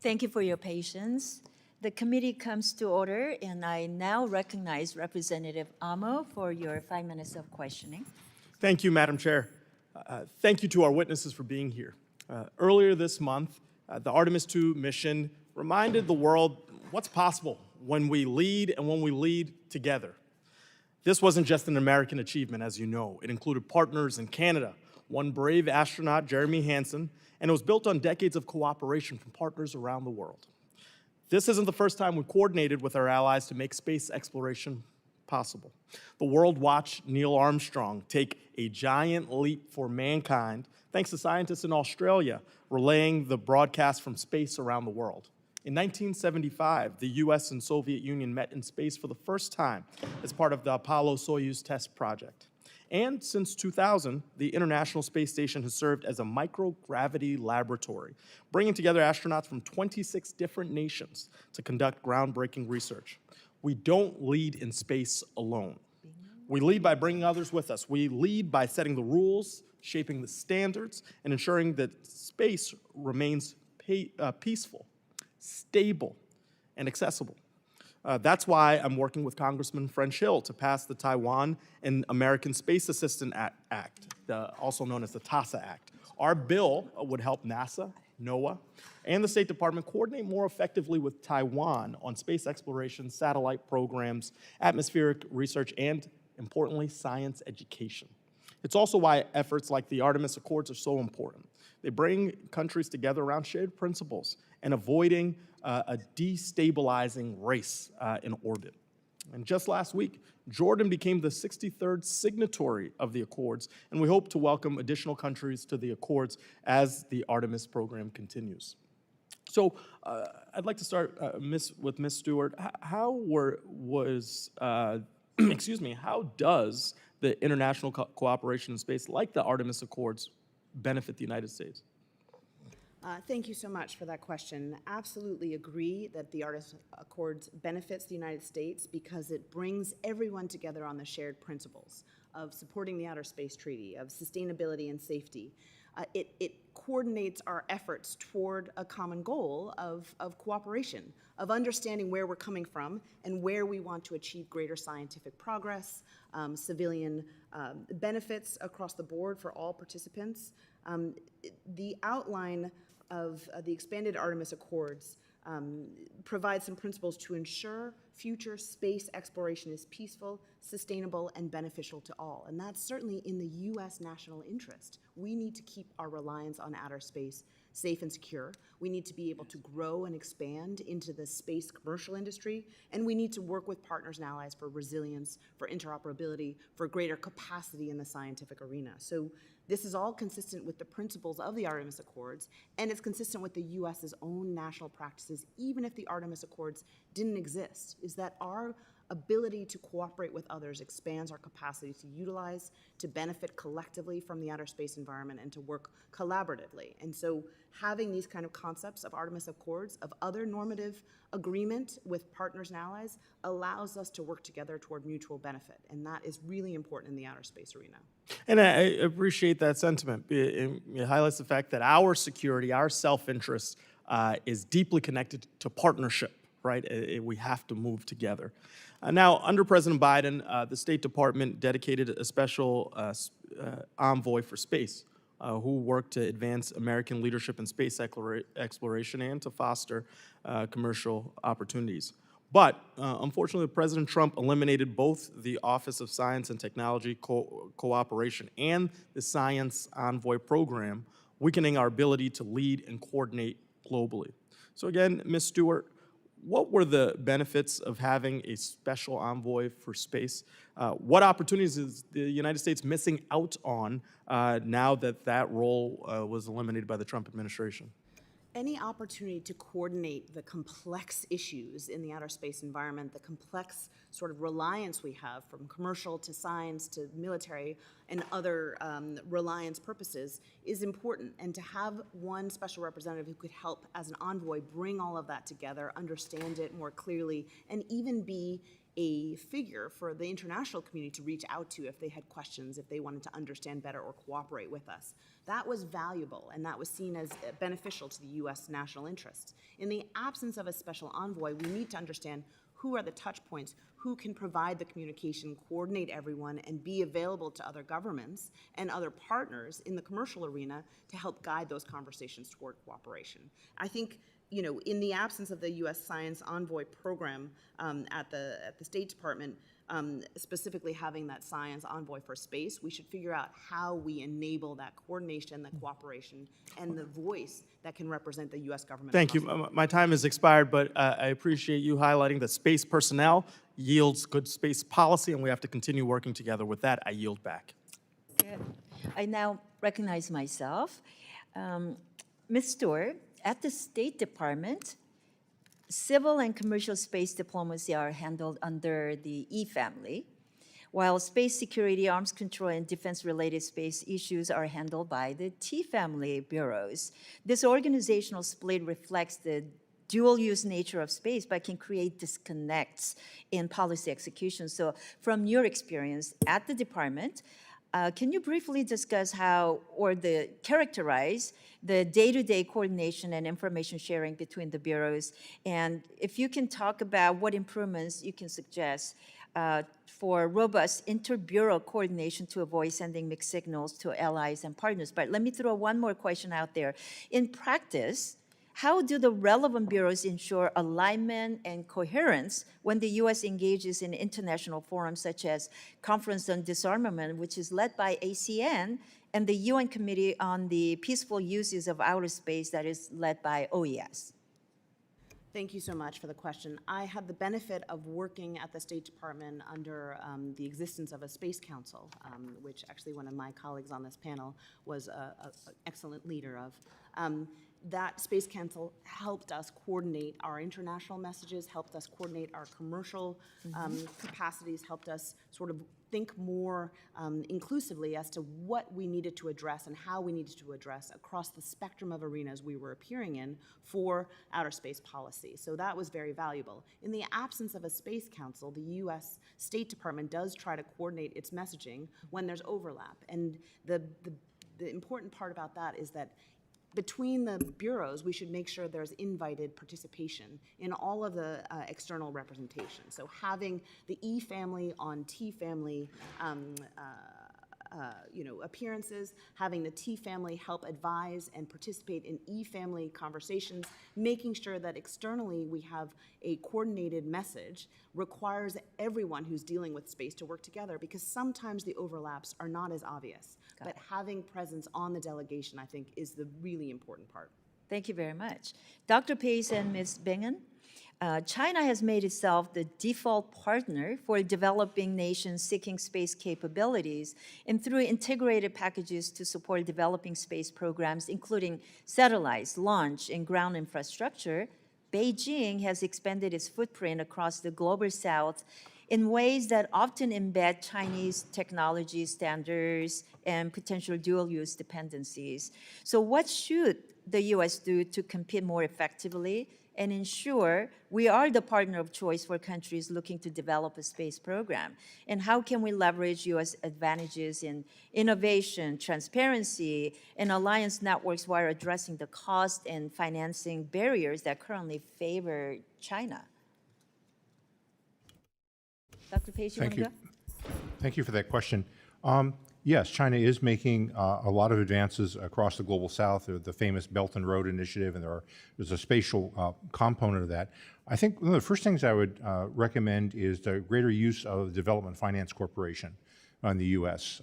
Thank you for your patience. The committee comes to order, and I now recognize Representative Amo for your 5 minutes of questioning. Thank you, Madam Chair. Thank you to our witnesses for being here. Earlier this month, the Artemis II mission reminded the world what's possible when we lead and when we lead together. This wasn't just an American achievement, as you know. It included partners in Canada, one brave astronaut, Jeremy Hansen, and it was built on decades of cooperation from partners around the world. This isn't the first time we coordinated with our allies to make space exploration possible. The world watched Neil Armstrong take a giant leap for mankind, thanks to scientists in Australia relaying the broadcast from space around the world. In 1975, the US and Soviet Union met in space for the first time as part of the Apollo-Soyuz test project. And since 2000, the International Space Station has served as a microgravity laboratory, bringing together astronauts from 26 different nations to conduct groundbreaking research. We don't lead in space alone. We lead by bringing others with us. We lead by setting the rules, shaping the standards, and ensuring that space remains peaceful, stable, and accessible. That's why I'm working with Congressman French Hill to pass the Taiwan and American Space Assistant Act, also known as the TASA Act. Our bill would help NASA, NOAA, and the State Department coordinate more effectively with Taiwan on space exploration, satellite programs, atmospheric research, and, importantly, science education. It's also why efforts like the Artemis Accords are so important. They bring countries together around shared principles and avoiding a destabilizing race in orbit. And just last week, Jordan became the 63rd signatory of the Accords, and we hope to welcome additional countries to the Accords as the Artemis program continues. So I'd like to start with Ms. Stewart. How does the international cooperation in space, like the Artemis Accords, benefit the United States? Thank you so much for that question. Absolutely agree that the Artemis Accords benefits the United States because it brings everyone together on the shared principles of supporting the Outer Space Treaty, of sustainability and safety. It coordinates our efforts toward a common goal of cooperation, of understanding where we're coming from and where we want to achieve greater scientific progress, civilian benefits across the board for all participants. The outline of the expanded Artemis Accords provides some principles to ensure future space exploration is peaceful, sustainable, and beneficial to all. And that's certainly in the U.S. national interest. We need to keep our reliance on outer space safe and secure. We need to be able to grow and expand into the space commercial industry, and we need to work with partners and allies for resilience, for interoperability, for greater capacity in the scientific arena. So this is all consistent with the principles of the Artemis Accords, and it's consistent with the U.S.'s own national practices, even if the Artemis Accords didn't exist, is that our ability to cooperate with others expands our capacity to utilize, to benefit collectively from the outer space environment, and to work collaboratively. And so having these kind of concepts of Artemis Accords, of other normative agreement with partners and allies, allows us to work together toward mutual benefit. And that is really important in the outer space arena. And I appreciate that sentiment. It highlights the fact that our security, our self-interest is deeply connected to partnership, right? We have to move together. Now, under President Biden, the State Department dedicated a special envoy for space who worked to advance American leadership in space exploration and to foster commercial opportunities. But unfortunately, President Trump eliminated both the Office of Science and Technology Cooperation and the Science Envoy program, weakening our ability to lead and coordinate globally. So again, Ms. Stewart, what were the benefits of having a special envoy for space? What opportunities is the United States missing out on now that that role was eliminated by the Trump administration? Any opportunity to coordinate the complex issues in the outer space environment, the complex sort of reliance we have from commercial to science to military and other reliance purposes is important. And to have one special representative who could help as an envoy bring all of that together, understand it more clearly, and even be a figure for the international community to reach out to if they had questions, if they wanted to understand better or cooperate with us. That was valuable, and that was seen as beneficial to the U.S. national interests. In the absence of a special envoy, we need to understand who are the touch points, who can provide the communication, coordinate everyone, and be available to other governments and other partners in the commercial arena to help guide those conversations toward cooperation. I think, you know, in the absence of the U.S. Science Envoy program at the State Department, specifically having that science envoy for space, we should figure out how we enable that coordination, that cooperation, and the voice that can represent the U.S. government. Thank you. My time has expired, but I appreciate you highlighting that space personnel yields good space policy, and we have to continue working together with that. I yield back. Good. I now recognize myself. Ms. Stewart, at the State Department, civil and commercial space diplomacy are handled under the E family, while space security, arms control, and defense-related space issues are handled by the T family bureaus. This organizational split reflects the dual-use nature of space, but can create disconnects in policy execution. So from your experience at the department, can you briefly discuss how, or characterize the day-to-day coordination and information sharing between the bureaus? And if you can talk about what improvements you can suggest for robust inter-bureau coordination to avoid sending mixed signals to allies and partners. But let me throw one more question out there. In practice, how do the relevant bureaus ensure alignment and coherence when the U.S. engages in international forums such as Conference on Disarmament, which is led by ASEAN, and the UN Committee on the Peaceful Uses of Outer Space that is led by OES? Thank you so much for the question. I had the benefit of working at the State Department under the existence of a Space Council, which actually one of my colleagues on this panel was an excellent leader of. That Space Council helped us coordinate our international messages, helped us coordinate our commercial capacities, helped us sort of think more inclusively as to what we needed to address and how we needed to address across the spectrum of arenas we were appearing in for outer space policy. So that was very valuable. In the absence of a Space Council, the U.S. State Department does try to coordinate its messaging when there's overlap. And the important part about that is that between the bureaus, we should make sure there's invited participation in all of the external representation. So having the E family on T family appearances, having the T family help advise and participate in E family conversations, making sure that externally we have a coordinated message requires everyone who's dealing with space to work together, because sometimes the overlaps are not as obvious. But having presence on the delegation, I think, is the really important part. Thank you very much. Dr. Pace and Ms. Bingen, China has made itself the default partner for developing nations seeking space capabilities, and through integrated packages to support developing space programs, including satellites, launch, and ground infrastructure, Beijing has expanded its footprint across the global south in ways that often embed Chinese technology standards and potential dual-use dependencies. So what should the U.S. do to compete more effectively and ensure we are the partner of choice for countries looking to develop a space program? And how can we leverage U.S. advantages in innovation, transparency, and alliance networks while addressing the cost and financing barriers that currently favor China? Dr. Pace, you want to go? Thank you for that question. Yes, China is making a lot of advances across the global south. The famous Belt and Road Initiative, and there's a spatial component of that. I think one of the first things I would recommend is the greater use of the Development Finance Corporation in the U.S.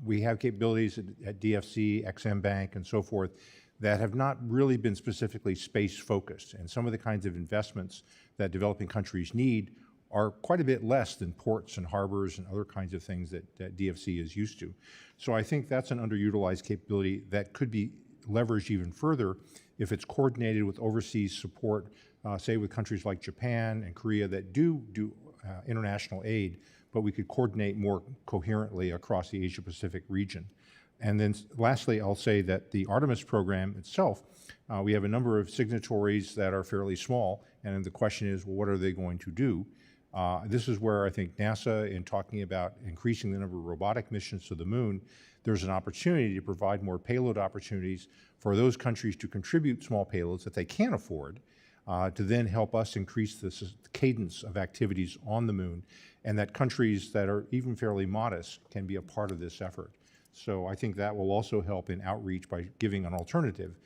We have capabilities at DFC, XM Bank, and so forth that have not really been specifically space-focused. And some of the kinds of investments that developing countries need are quite a bit less than ports and harbors and other kinds of things that DFC is used to. So I think that's an underutilized capability that could be leveraged even further if it's coordinated with overseas support, say with countries like Japan and Korea that do international aid, but we could coordinate more coherently across the Asia-Pacific region. And then lastly, I'll say that the Artemis program itself, we have a number of signatories that are fairly small, and the question is, well, what are they going to do? This is where I think NASA, in talking about increasing the number of robotic missions to the moon, there's an opportunity to provide more payload opportunities for those countries to contribute small payloads that they can't afford, to then help us increase the cadence of activities on the moon, and that countries that are even fairly modest can be a part of this effort. So I think that will also help in outreach by giving an alternative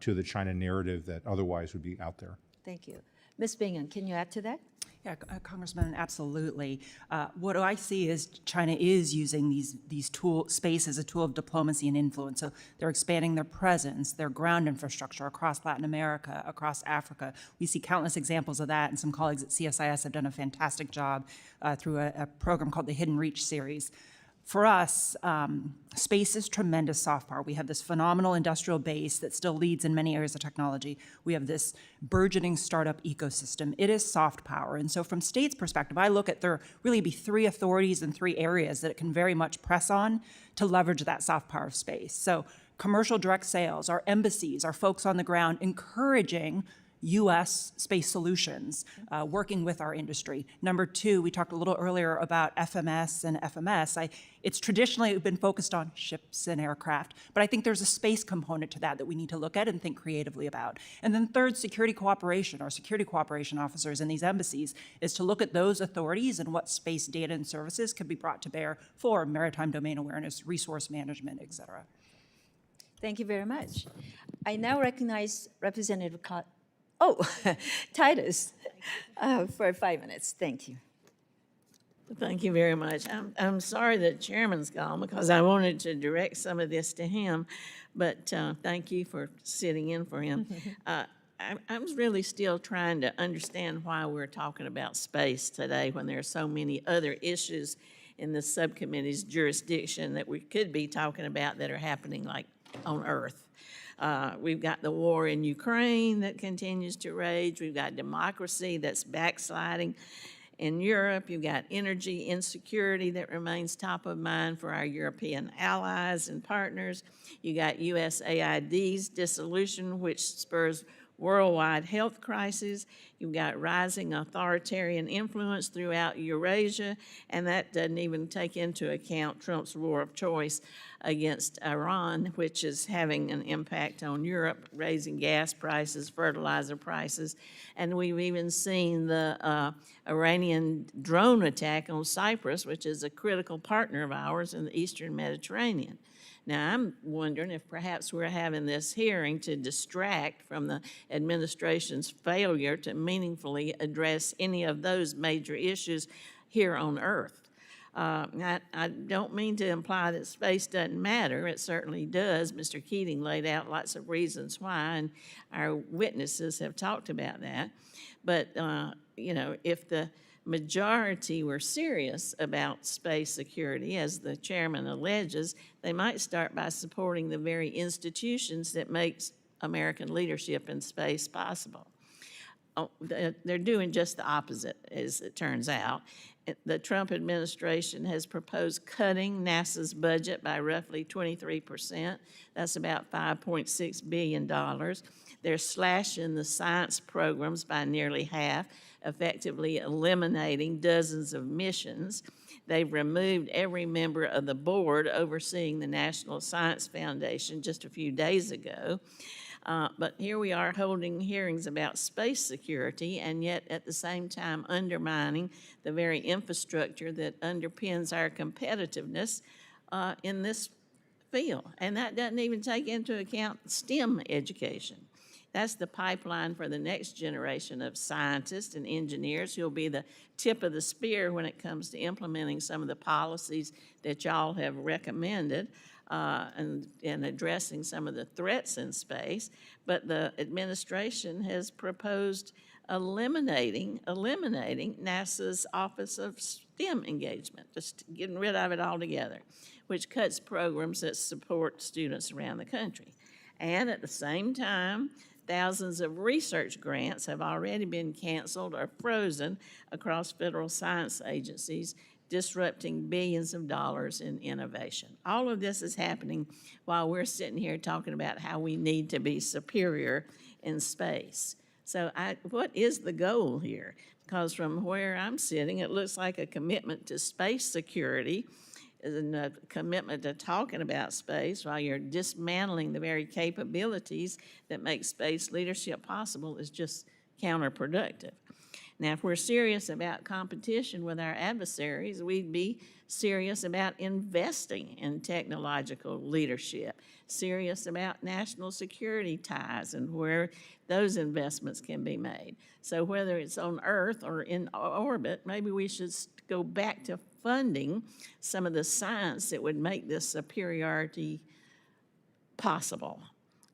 to the China narrative that otherwise would be out there. Thank you. Ms. Bingen, can you add to that? Yeah, Congressman, absolutely. What I see is China is using these space as a tool of diplomacy and influence. So they're expanding their presence, their ground infrastructure across Latin America, across Africa. We see countless examples of that, and some colleagues at CSIS have done a fantastic job through a program called the Hidden Reach series. For us, space is tremendous soft power. We have this phenomenal industrial base that still leads in many areas of technology. We have this burgeoning startup ecosystem. It is soft power. And so from state's perspective, I look at there really be 3 authorities and 3 areas that it can very much press on to leverage that soft power space. So commercial direct sales, our embassies, our folks on the ground encouraging U.S. space solutions, working with our industry. Number 2, we talked a little earlier about FMS and FMS. It's traditionally been focused on ships and aircraft, but I think there's a space component to that we need to look at and think creatively about. And then third, security cooperation. Our security cooperation officers in these embassies is to look at those authorities and what space data and services could be brought to bear for maritime domain awareness, resource management, et cetera. Thank you very much. I now recognize Representative Titus for 5 minutes. Thank you. Thank you very much. I'm sorry that Chairman's gone because I wanted to direct some of this to him, but thank you for sitting in for him. I'm really still trying to understand why we're talking about space today when there are so many other issues in the subcommittee's jurisdiction that we could be talking about that are happening like on Earth. We've got the war in Ukraine that continues to rage. We've got democracy that's backsliding in Europe. You've got energy insecurity that remains top of mind for our European allies and partners. You got USAID's dissolution, which spurs worldwide health crises. You've got rising authoritarian influence throughout Eurasia, and that doesn't even take into account Trump's war of choice against Iran, which is having an impact on Europe, raising gas prices, fertilizer prices, and we've even seen the Iranian drone attack on Cyprus, which is a critical partner of ours in the Eastern Mediterranean. Now, I'm wondering if perhaps we're having this hearing to distract from the administration's failure to meaningfully address any of those major issues here on Earth. I don't mean to imply that space doesn't matter. It certainly does. Mr. Keating laid out lots of reasons why, and our witnesses have talked about that. But, you know, if the majority were serious about space security, as the chairman alleges, they might start by supporting the very institutions that makes American leadership in space possible. Oh, they're doing just the opposite, as it turns out. The Trump administration has proposed cutting NASA's budget by roughly 23%. That's about $5.6 billion. They're slashing the science programs by nearly half, effectively eliminating dozens of missions. They've removed every member of the board overseeing the National Science Foundation just a few days ago. But here we are holding hearings about space security and yet at the same time undermining the very infrastructure that underpins our competitiveness in this field. And that doesn't even take into account STEM education. That's the pipeline for the next generation of scientists and engineers who will be the tip of the spear when it comes to implementing some of the policies that y'all have recommended and addressing some of the threats in space. But the administration has proposed eliminating NASA's Office of STEM Engagement, just getting rid of it altogether, which cuts programs that support students around the country. And at the same time, thousands of research grants have already been canceled or frozen across federal science agencies, disrupting billions of dollars in innovation. All of this is happening while we're sitting here talking about how we need to be superior in space. So what is the goal here? Because from where I'm sitting, it looks like a commitment to space security and a commitment to talking about space while you're dismantling the very capabilities that make space leadership possible is just counterproductive. Now, if we're serious about competition with our adversaries, we'd be serious about investing in technological leadership, serious about national security ties and where those investments can be made. So whether it's on Earth or in orbit, maybe we should go back to funding some of the science that would make this superiority possible.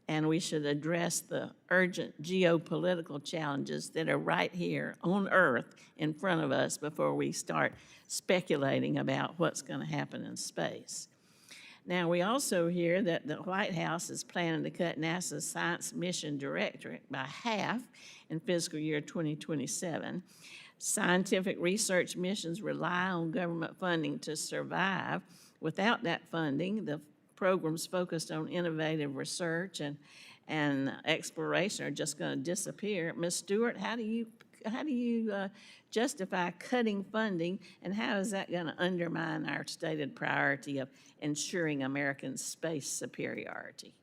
And we should address the urgent geopolitical challenges that are right here on Earth in front of us before we start speculating about what's going to happen in space. Now, we also hear that the White House is planning to cut NASA's Science Mission Directorate by half in fiscal year 2027. Scientific research missions rely on government funding to survive. Without that funding, the programs focused on innovative research and exploration are just going to disappear. Ms. Stewart, how do you justify cutting funding, and how is that going to undermine our stated priority of ensuring American space superiority?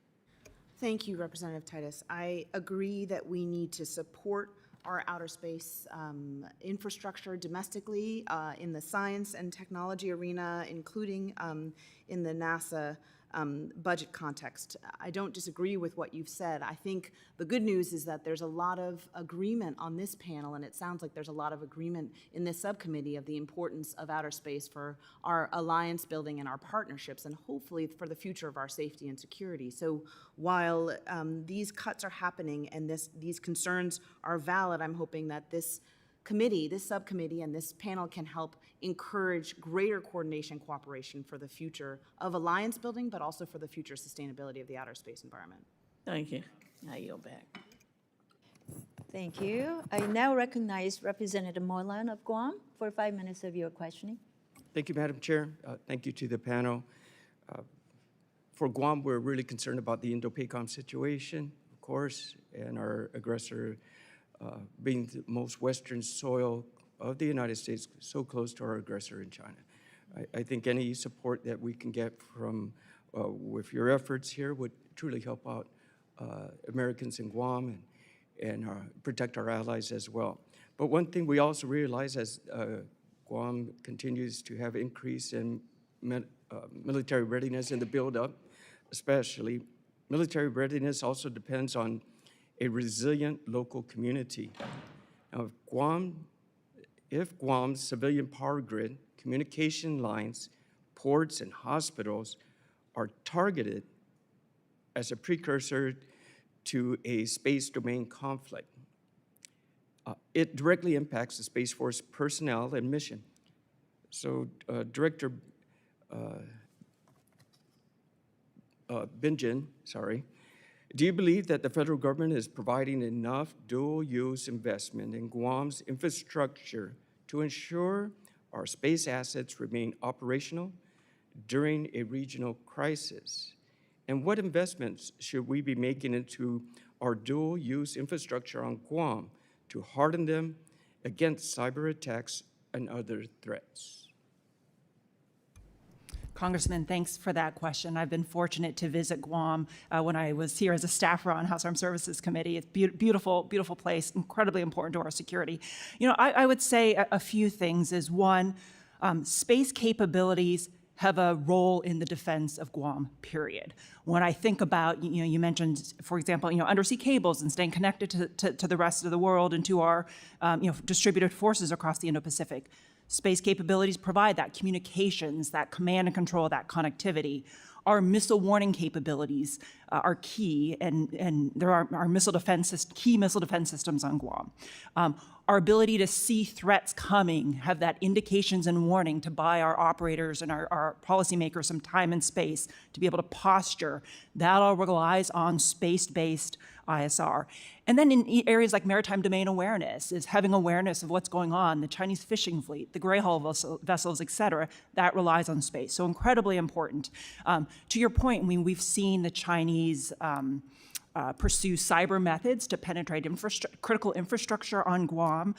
Thank you, Representative Titus. I agree that we need to support our outer space infrastructure domestically in the science and technology arena, including in the NASA budget context. I don't disagree with what you've said. I think the good news is that there's a lot of agreement on this panel, and it sounds like there's a lot of agreement in this subcommittee of the importance of outer space for our alliance building and our partnerships, and hopefully for the future of our safety and security. So while these cuts are happening and these concerns are valid, I'm hoping that this committee, this subcommittee, and this panel can help encourage greater coordination and cooperation for the future of alliance building, but also for the future sustainability of the outer space environment. Thank you. I yield back. Thank you. I now recognize Representative Moylan of Guam for 5 minutes of your questioning. Thank you, Madam Chair. Thank you to the panel. For Guam, we're really concerned about the Indo-PACOM situation, of course, and our aggressor being the most western soil of the United States, so close to our aggressor in China. I think any support that we can get from, with your efforts here would truly help out Americans in Guam and protect our allies as well. But one thing we also realize as Guam continues to have increase in military readiness in the buildup, especially, military readiness also depends on a resilient local community. Now, if Guam's civilian power grid, communication lines, ports, and hospitals are targeted as a precursor to a space domain conflict, it directly impacts the Space Force personnel and mission. So, Director Bingen, do you believe that the federal government is providing enough dual-use investment in Guam's infrastructure to ensure our space assets remain operational during a regional crisis? And what investments should we be making into our dual-use infrastructure on Guam to harden them against cyber attacks and other threats? Congressman, thanks for that question. I've been fortunate to visit Guam when I was here as a staffer on House Armed Services Committee. It's beautiful, beautiful place, incredibly important to our security. You know, I would say a few things is one, space capabilities have a role in the defense of Guam, period. When I think about, you mentioned, for example, undersea cables and staying connected to the rest of the world and to our, distributed forces across the Indo-Pacific. Space capabilities provide that communications, that command and control, that connectivity. Our missile warning capabilities are key, and there are our key missile defense systems on Guam. Our ability to see threats coming, have that indications and warning to buy our operators and our policymakers some time and space to be able to posture, that all relies on space-based ISR. And then in areas like maritime domain awareness, is having awareness of what's going on, the Chinese fishing fleet, the gray hull vessels, et cetera, that relies on space. So incredibly important. To your point, I mean, we've seen the Chinese pursue cyber methods to penetrate critical infrastructure on Guam.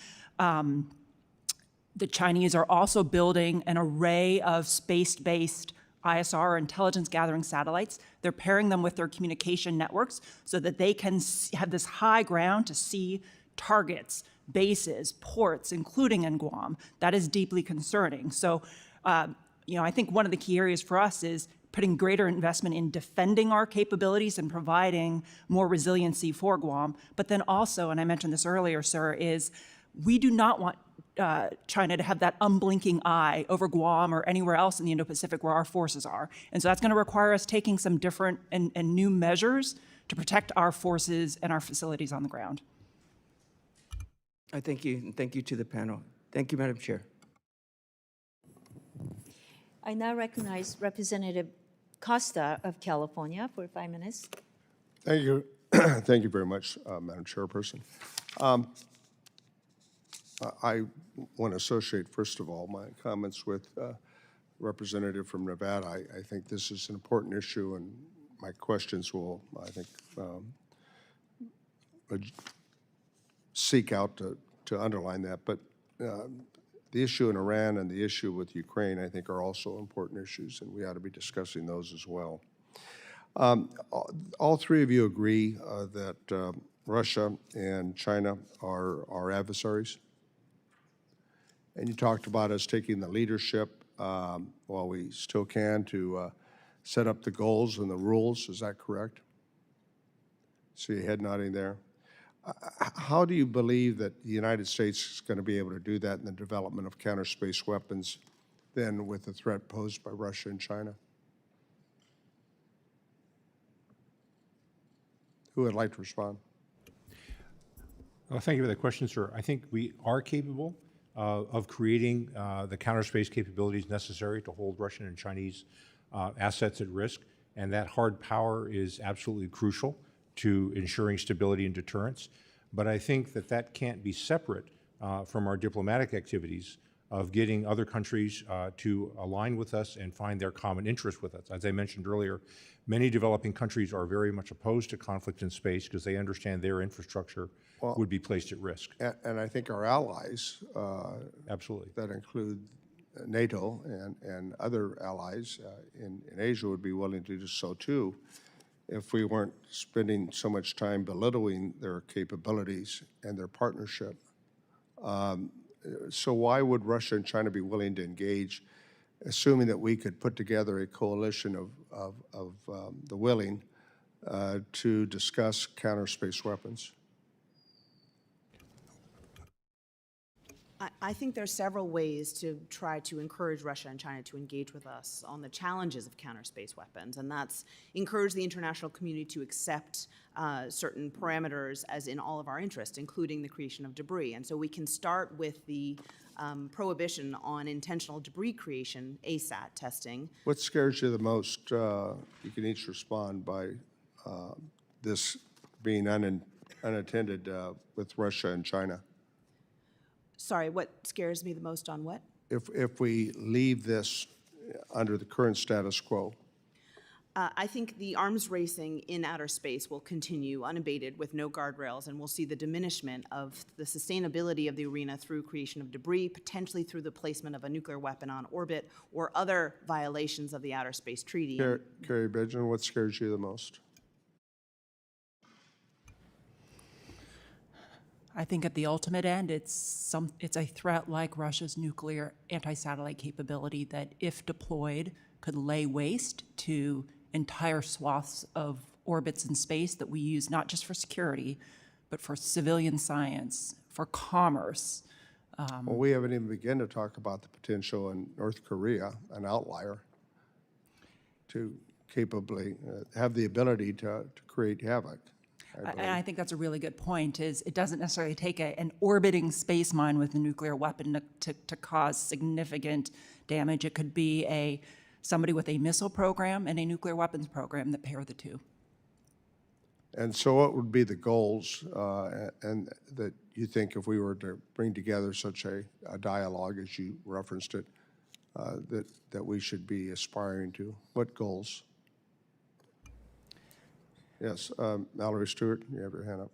The Chinese are also building an array of space-based ISR, intelligence gathering satellites. They're pairing them with their communication networks so that they can have this high ground to see targets, bases, ports, including in Guam. That is deeply concerning. So, I think one of the key areas for us is putting greater investment in defending our capabilities and providing more resiliency for Guam. But then also, and I mentioned this earlier, sir, is we do not want China to have that unblinking eye over Guam or anywhere else in the Indo-Pacific where our forces are. And so that's going to require us taking some different and new measures to protect our forces and our facilities on the ground. I thank you, and thank you to the panel. Thank you, Madam Chair. I now recognize Representative Costa of California for 5 minutes. Thank you. Thank you very much, Madam Chairperson. I want to associate, first of all, my comments with Representative from Nevada. I think this is an important issue, and my questions will, I think, seek out to underline that. But the issue in Iran and the issue with Ukraine, I think, are also important issues, and we ought to be discussing those as well. All three of you agree that Russia and China are our adversaries. And you talked about us taking the leadership while we still can to set up the goals and the rules. Is that correct? See your head nodding there. How do you believe that the United States is going to be able to do that in the development of counter-space weapons then with the threat posed by Russia and China? Who would like to respond? Well, thank you for that question, sir. I think we are capable of creating the counter-space capabilities necessary to hold Russian and Chinese assets at risk, and that hard power is absolutely crucial to ensuring stability and deterrence. But I think that that can't be separate from our diplomatic activities of getting other countries to align with us and find their common interest with us. As I mentioned earlier, many developing countries are very much opposed to conflict in space because they understand their infrastructure would be placed at risk. And I think our allies, Absolutely. that include NATO and other allies in Asia, would be willing to do so too, if we weren't spending so much time belittling their capabilities and their partnership. So why would Russia and China be willing to engage, assuming that we could put together a coalition of the willing to discuss counter-space weapons? I think there are several ways to try to encourage Russia and China to engage with us on the challenges of counter-space weapons, and that's encourage the international community to accept certain parameters as in all of our interest, including the creation of debris. And so we can start with the prohibition on intentional debris creation, ASAT testing. What scares you the most? You can each respond by this being unattended with Russia and China. Sorry, what scares me the most on what? If we leave this under the current status quo. I think the arms racing in outer space will continue unabated with no guardrails, and we'll see the diminishment of the sustainability of the arena through creation of debris, potentially through the placement of a nuclear weapon on orbit or other violations of the Outer Space Treaty. Kari, Bingen, what scares you the most? I think at the ultimate end, it's a threat like Russia's nuclear anti-satellite capability that, if deployed, could lay waste to entire swaths of orbits in space that we use not just for security, but for civilian science, for commerce. Well, we haven't even begun to talk about the potential in North Korea, an outlier, to capably have the ability to create havoc. And I think that's a really good point, is it doesn't necessarily take an orbiting space mine with a nuclear weapon to cause significant damage. It could be somebody with a missile program and a nuclear weapons program that pair the two. And so what would be the goals and that you think, if we were to bring together such a dialogue, as you referenced it, that we should be aspiring to? What goals? Yes, Mallory, Stewart, you have your hand up.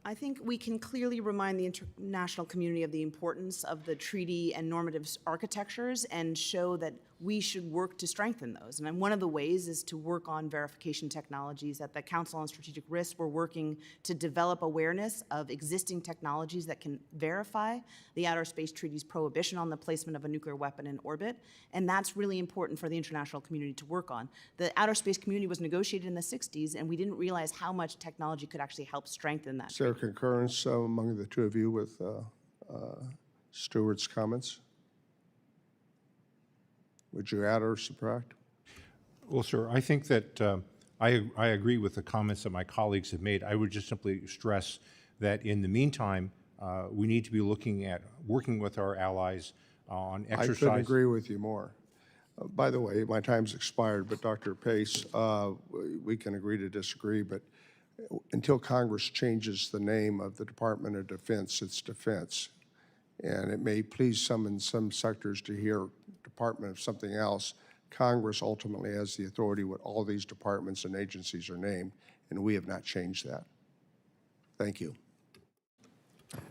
I think we can clearly remind the international community of the importance of the treaty and normative architectures and show that we should work to strengthen those. And one of the ways is to work on verification technologies. At the Council on Strategic Risk, we're working to develop awareness of existing technologies that can verify the Outer Space Treaty's prohibition on the placement of a nuclear weapon in orbit. And that's really important for the international community to work on. The outer space community was negotiated in the 60s, and we didn't realize how much technology could actually help strengthen that. Is there concurrence among the two of you with Stewart's comments? Would you add or subtract? Well, sir, I think that I agree with the comments that my colleagues have made. I would just simply stress that in the meantime, we need to be looking at working with our allies on exercise. I couldn't agree with you more. By the way, my time's expired, but Dr. Pace, we can agree to disagree, but until Congress changes the name of the Department of Defense, it's defense. And it may please some in some sectors to hear Department of something else. Congress ultimately has the authority what all these departments and agencies are named, and we have not changed that. Thank you.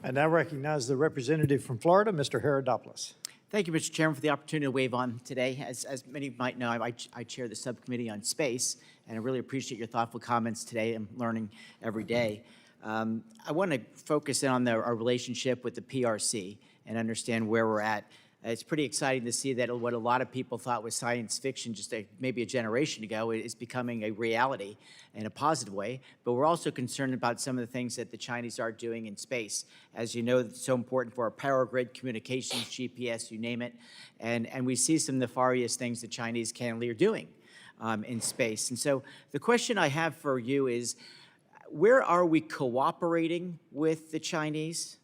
I now recognize the representative from Florida, Mr. Herodopoulos. Thank you, Mr. Chairman, for the opportunity to wave on today. As many might know, I chair the Subcommittee on Space, and I really appreciate your thoughtful comments today. I'm learning every day. I want to focus in on our relationship with the PRC and understand where we're at. It's pretty exciting to see that what a lot of people thought was science fiction just maybe a generation ago is becoming a reality in a positive way. But we're also concerned about some of the things that the Chinese are doing in space. As you know, it's so important for our power grid, communications, GPS, you name it. And we see some nefarious things the Chinese candidly are doing in space. And so the question I have for you is, where are we cooperating with the Chinese?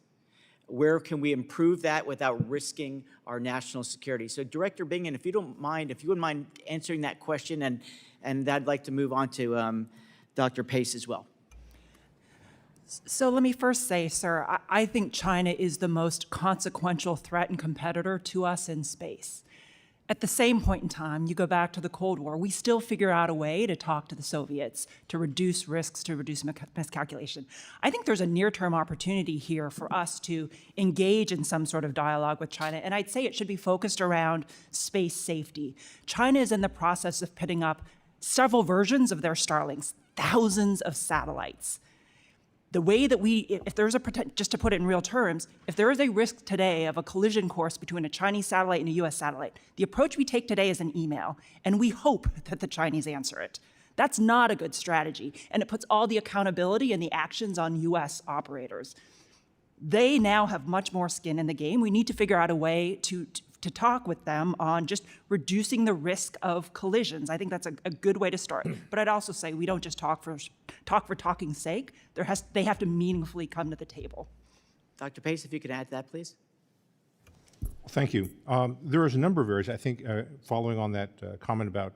Where can we improve that without risking our national security? So Director Bingen, if you wouldn't mind answering that question, and I'd like to move on to Dr. Pace as well. So let me first say, sir, I think China is the most consequential threat and competitor to us in space. At the same point in time, you go back to the Cold War, we still figure out a way to talk to the Soviets, to reduce risks, to reduce miscalculation. I think there's a near-term opportunity here for us to engage in some sort of dialogue with China, and I'd say it should be focused around space safety. China is in the process of putting up several versions of their Starlinks, thousands of satellites. The way that if there's just to put it in real terms, if there is a risk today of a collision course between a Chinese satellite and a US satellite, the approach we take today is an email, and we hope that the Chinese answer it. That's not a good strategy, and it puts all the accountability and the actions on US operators. They now have much more skin in the game. We need to figure out a way to talk with them on just reducing the risk of collisions. I think that's a good way to start. But I'd also say we don't just talk for talking's sake. They have to meaningfully come to the table. Dr. Pace, if you could add to that, please. Thank you. There is a number of areas, I think, following on that comment about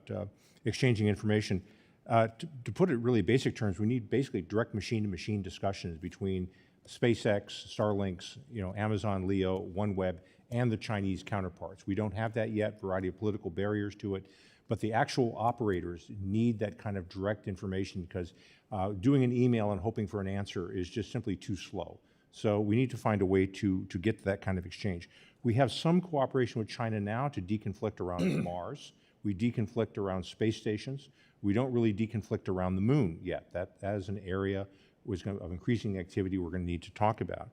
exchanging information. To put it in really basic terms, we need basically direct machine-to-machine discussions between SpaceX, Starlinks, Amazon Leo, OneWeb, and the Chinese counterparts. We don't have that yet, a variety of political barriers to it, but the actual operators need that kind of direct information because doing an email and hoping for an answer is just simply too slow. So we need to find a way to get to that kind of exchange. We have some cooperation with China now to deconflict around Mars. We deconflict around space stations. We don't really deconflict around the moon yet. That is an area of increasing activity we're going to need to talk about.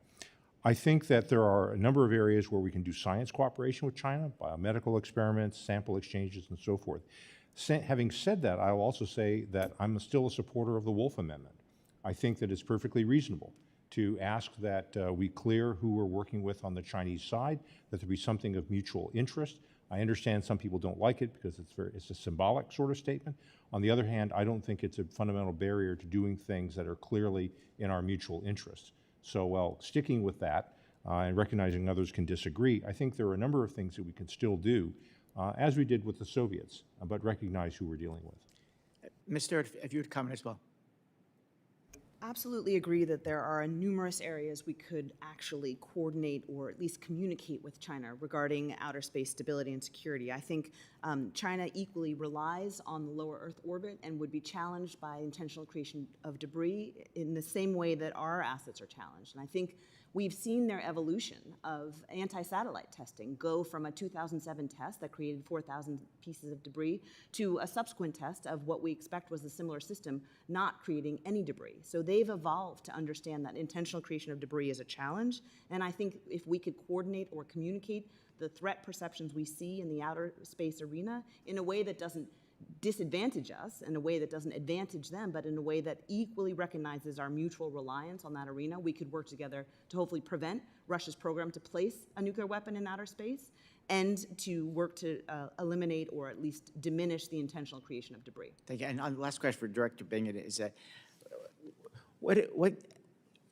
I think that there are a number of areas where we can do science cooperation with China, biomedical experiments, sample exchanges, and so forth. Having said that, I will also say that I'm still a supporter of the Wolf Amendment. I think that it's perfectly reasonable to ask that we clear who we're working with on the Chinese side, that there be something of mutual interest. I understand some people don't like it because it's a symbolic sort of statement. On the other hand, I don't think it's a fundamental barrier to doing things that are clearly in our mutual interests. So while sticking with that and recognizing others can disagree, I think there are a number of things that we can still do, as we did with the Soviets, but recognize who we're dealing with. Ms. Stewart, if you would comment as well. absolutely agree that there are numerous areas we could actually coordinate or at least communicate with China regarding outer space stability and security. I think China equally relies on the lower Earth orbit and would be challenged by intentional creation of debris in the same way that our assets are challenged. And I think we've seen their evolution of anti-satellite testing go from a 2007 test that created 4,000 pieces of debris to a subsequent test of what we expect was a similar system not creating any debris. So they've evolved to understand that intentional creation of debris is a challenge. And I think if we could coordinate or communicate the threat perceptions we see in the outer space arena in a way that doesn't disadvantage us, in a way that doesn't advantage them, but in a way that equally recognizes our mutual reliance on that arena, we could work together to hopefully prevent Russia's program to place a nuclear weapon in outer space and to work to eliminate or at least diminish the intentional creation of debris. Thank you. And the last question for Director Bingen is that,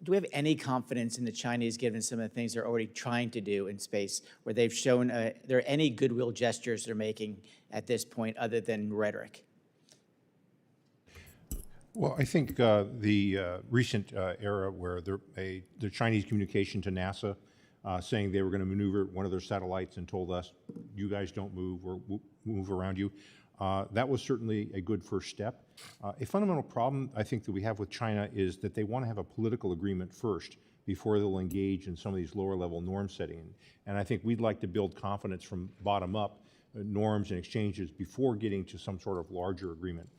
do we have any confidence in the Chinese, given some of the things they're already trying to do in space, where they've shown, there are any goodwill gestures they're making at this point other than rhetoric? Well, I think the recent era where the Chinese communication to NASA saying they were going to maneuver one of their satellites and told us, you guys don't move, or we'll move around you, that was certainly a good first step. A fundamental problem I think that we have with China is that they want to have a political agreement first before they'll engage in some of these lower level norm setting. And I think we'd like to build confidence from bottom up, norms and exchanges before getting to some sort of larger agreement.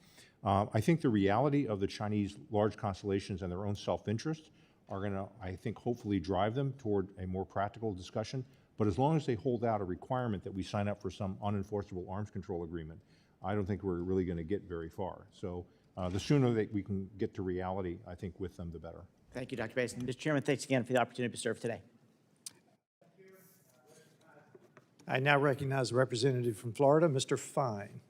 I think the reality of the Chinese large constellations and their own self-interest are going to, I think, hopefully drive them toward a more practical discussion. But as long as they hold out a requirement that we sign up for some unenforceable arms control agreement, I don't think we're really going to get very far. So the sooner that we can get to reality, I think, with them, the better. Thank you, Dr. Basin. Mr. Chairman, thanks again for the opportunity to serve today. I now recognize the representative from Florida, Mr. Fine.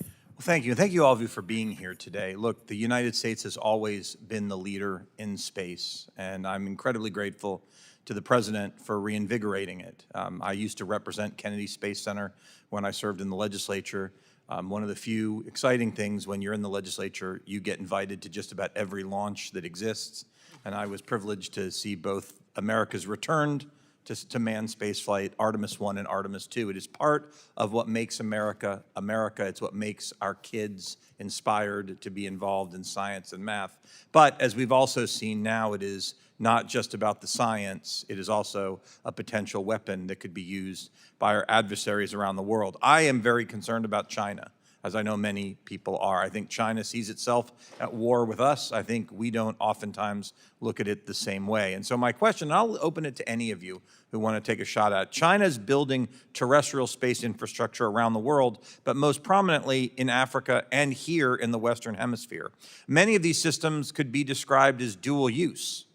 Well, thank you. And thank you all of you for being here today. Look, the United States has always been the leader in space, and I'm incredibly grateful to the President for reinvigorating it. I used to represent Kennedy Space Center when I served in the legislature. One of the few exciting things when you're in the legislature, you get invited to just about every launch that exists. And I was privileged to see both America's returned to manned spaceflight, Artemis 1 and Artemis 2. It is part of what makes America, America. It's what makes our kids inspired to be involved in science and math. But as we've also seen now, it is not just about the science. It is also a potential weapon that could be used by our adversaries around the world. I am very concerned about China, as I know many people are. I think China sees itself at war with us. I think we don't oftentimes look at it the same way. And so my question, and I'll open it to any of you who want to take a shot at it. China's building terrestrial space infrastructure around the world, but most prominently in Africa and here in the Western Hemisphere. Many of these systems could be described as dual use.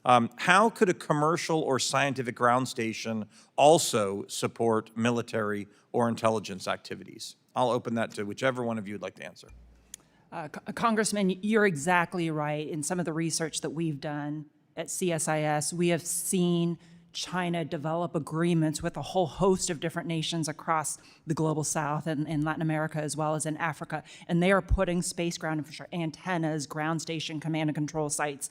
How could a commercial or scientific ground station also support military or intelligence activities? I'll open that to whichever one of you would like to answer. Congressman, you're exactly right. In some of the research that we've done at CSIS, we have seen China develop agreements with a whole host of different nations across the global south and in Latin America as well as in Africa. And they are putting space ground infrastructure, antennas, ground station, command and control sites.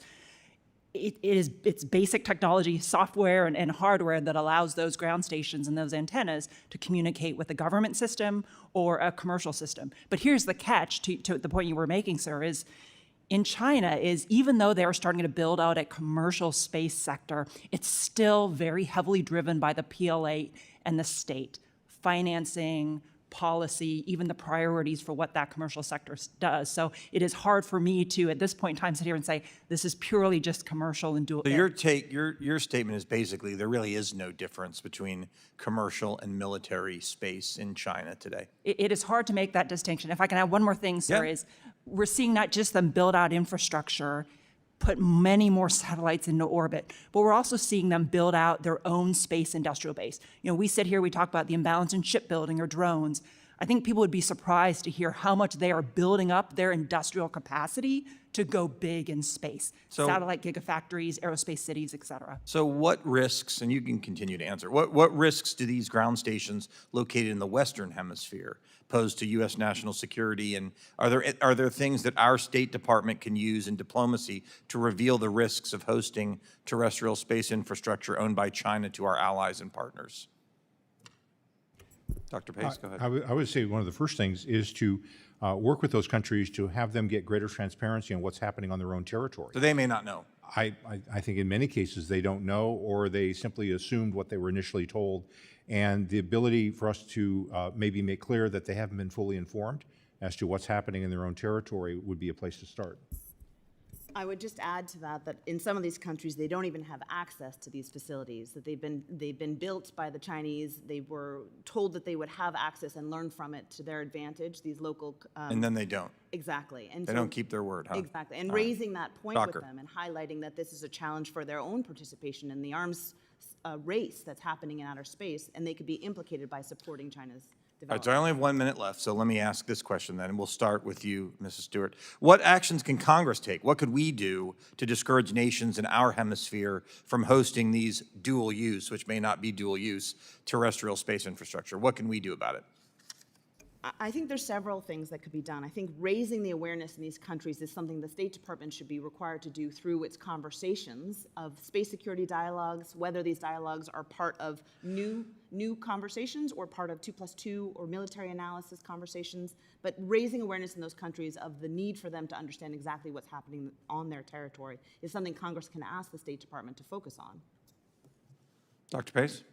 It's basic technology, software and hardware that allows those ground stations and those antennas to communicate with a government system or a commercial system. But here's the catch to the point you were making, sir, is in China is even though they're starting to build out a commercial space sector, it's still very heavily driven by the PLA and the state, financing, policy, even the priorities for what that commercial sector does. So it is hard for me to, at this point in time, sit here and say, this is purely just commercial and dual. So your statement is basically there really is no difference between commercial and military space in China today. It is hard to make that distinction. If I can add one more thing, sir, Yeah. is we're seeing not just them build out infrastructure, put many more satellites into orbit, but we're also seeing them build out their own space industrial base. You know, we sit here, we talk about the imbalance in shipbuilding or drones. I think people would be surprised to hear how much they are building up their industrial capacity to go big in space. Satellite gigafactories, aerospace cities, et cetera. So what risks, and you can continue to answer, what risks do these ground stations located in the Western Hemisphere pose to U.S. national security? And are there things that our State Department can use in diplomacy to reveal the risks of hosting terrestrial space infrastructure owned by China to our allies and partners? Dr. Pace, go ahead. I would say one of the first things is to work with those countries to have them get greater transparency on what's happening on their own territory. So they may not know. I think in many cases they don't know, or they simply assumed what they were initially told. And the ability for us to maybe make clear that they haven't been fully informed as to what's happening in their own territory would be a place to start. I would just add to that that in some of these countries, they don't even have access to these facilities, that they've been built by the Chinese. They were told that they would have access and learn from it to their advantage, these local. And then they don't. Exactly. And They don't keep their word, huh? Exactly. And All right. raising that point Shocker. with them and highlighting that this is a challenge for their own participation in the arms race that's happening in outer space, and they could be implicated by supporting China's All right, development. so I only have 1 minute left, so let me ask this question then, and we'll start with you, Mrs. Stewart. What actions can Congress take? What could we do to discourage nations in our hemisphere from hosting these dual use, which may not be dual use, terrestrial space infrastructure? What can we do about it? I think there's several things that could be done. I think raising the awareness in these countries is something the State Department should be required to do through its conversations of space security dialogues, whether these dialogues are part of new conversations or part of 2+2 or military analysis conversations, but raising awareness in those countries of the need for them to understand exactly what's happening on their territory is something Congress can ask the State Department to focus on. Dr. Pace?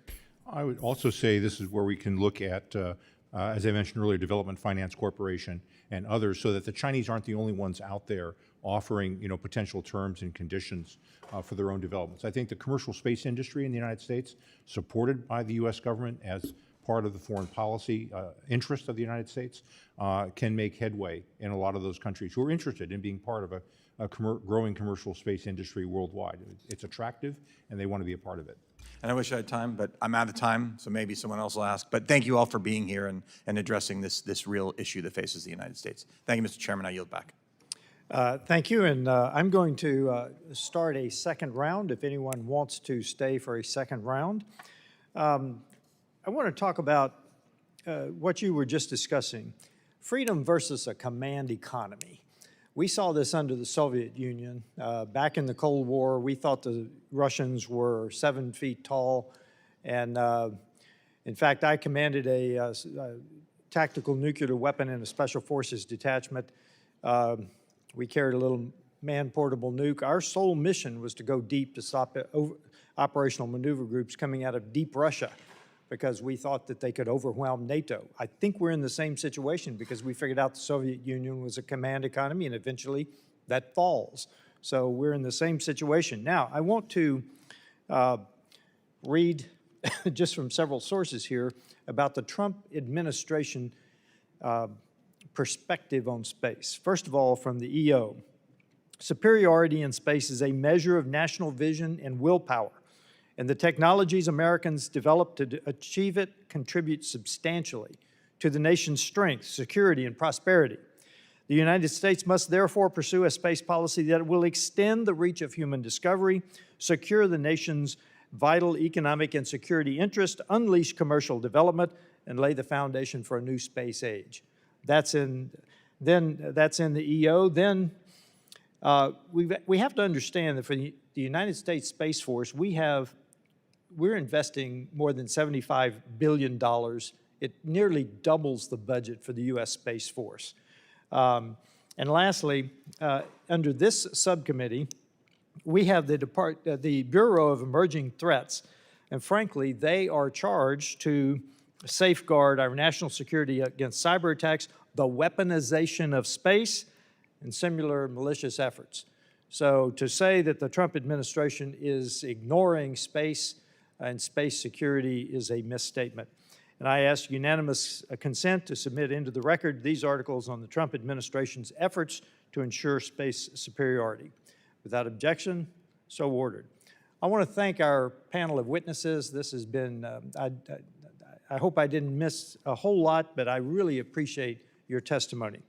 I would also say this is where we can look at, as I mentioned earlier, Development Finance Corporation and others, so that the Chinese aren't the only ones out there offering, potential terms and conditions for their own developments. I think the commercial space industry in the United States, supported by the U.S. government as part of the foreign policy interest of the United States, can make headway in a lot of those countries who are interested in being part of a growing commercial space industry worldwide. It's attractive, and they want to be a part of it. And I wish I had time, but I'm out of time, so maybe someone else will ask. But thank you all for being here and addressing this real issue that faces the United States. Thank you, Mr. Chairman. I yield back. Thank you, and I'm going to start a second round if anyone wants to stay for a second round. I want to talk about what you were just discussing, freedom versus a command economy. We saw this under the Soviet Union. Back in the Cold War, we thought the Russians were 7 feet tall, and in fact, I commanded a tactical nuclear weapon in a Special Forces detachment. We carried a little man-portable nuke. Our sole mission was to go deep to stop operational maneuver groups coming out of deep Russia because we thought that they could overwhelm NATO. I think we're in the same situation because we figured out the Soviet Union was a command economy, and eventually that falls. So we're in the same situation. Now, I want to read just from several sources here about the Trump administration perspective on space. First of all, from the EO, superiority in space is a measure of national vision and willpower, and the technologies Americans develop to achieve it contribute substantially to the nation's strength, security, and prosperity. The United States must therefore pursue a space policy that will extend the reach of human discovery, secure the nation's vital economic and security interests, unleash commercial development, and lay the foundation for a new space age. That's in the EO. Then we have to understand that for the United States Space Force, we're investing more than $75 billion. It nearly doubles the budget for the U.S. Space Force. And lastly, under this subcommittee, we have the Bureau of Emerging Threats, and frankly, they are charged to safeguard our national security against cyber attacks, the weaponization of space, and similar malicious efforts. So to say that the Trump administration is ignoring space and space security is a misstatement. And I ask unanimous consent to submit into the record these articles on the Trump administration's efforts to ensure space superiority. Without objection, so ordered. I want to thank our panel of witnesses. This has been, I hope I didn't miss a whole lot, but I really appreciate your testimony.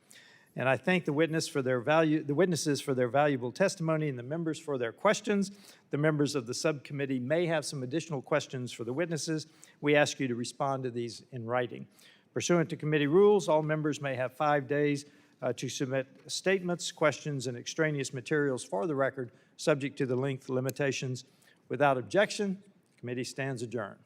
And I thank the witnesses for their valuable testimony and the members for their questions. The members of the subcommittee may have some additional questions for the witnesses. We ask you to respond to these in writing. Pursuant to committee rules, all members may have 5 days to submit statements, questions, and extraneous materials for the record, subject to the length limitations. Without objection, the committee stands adjourned.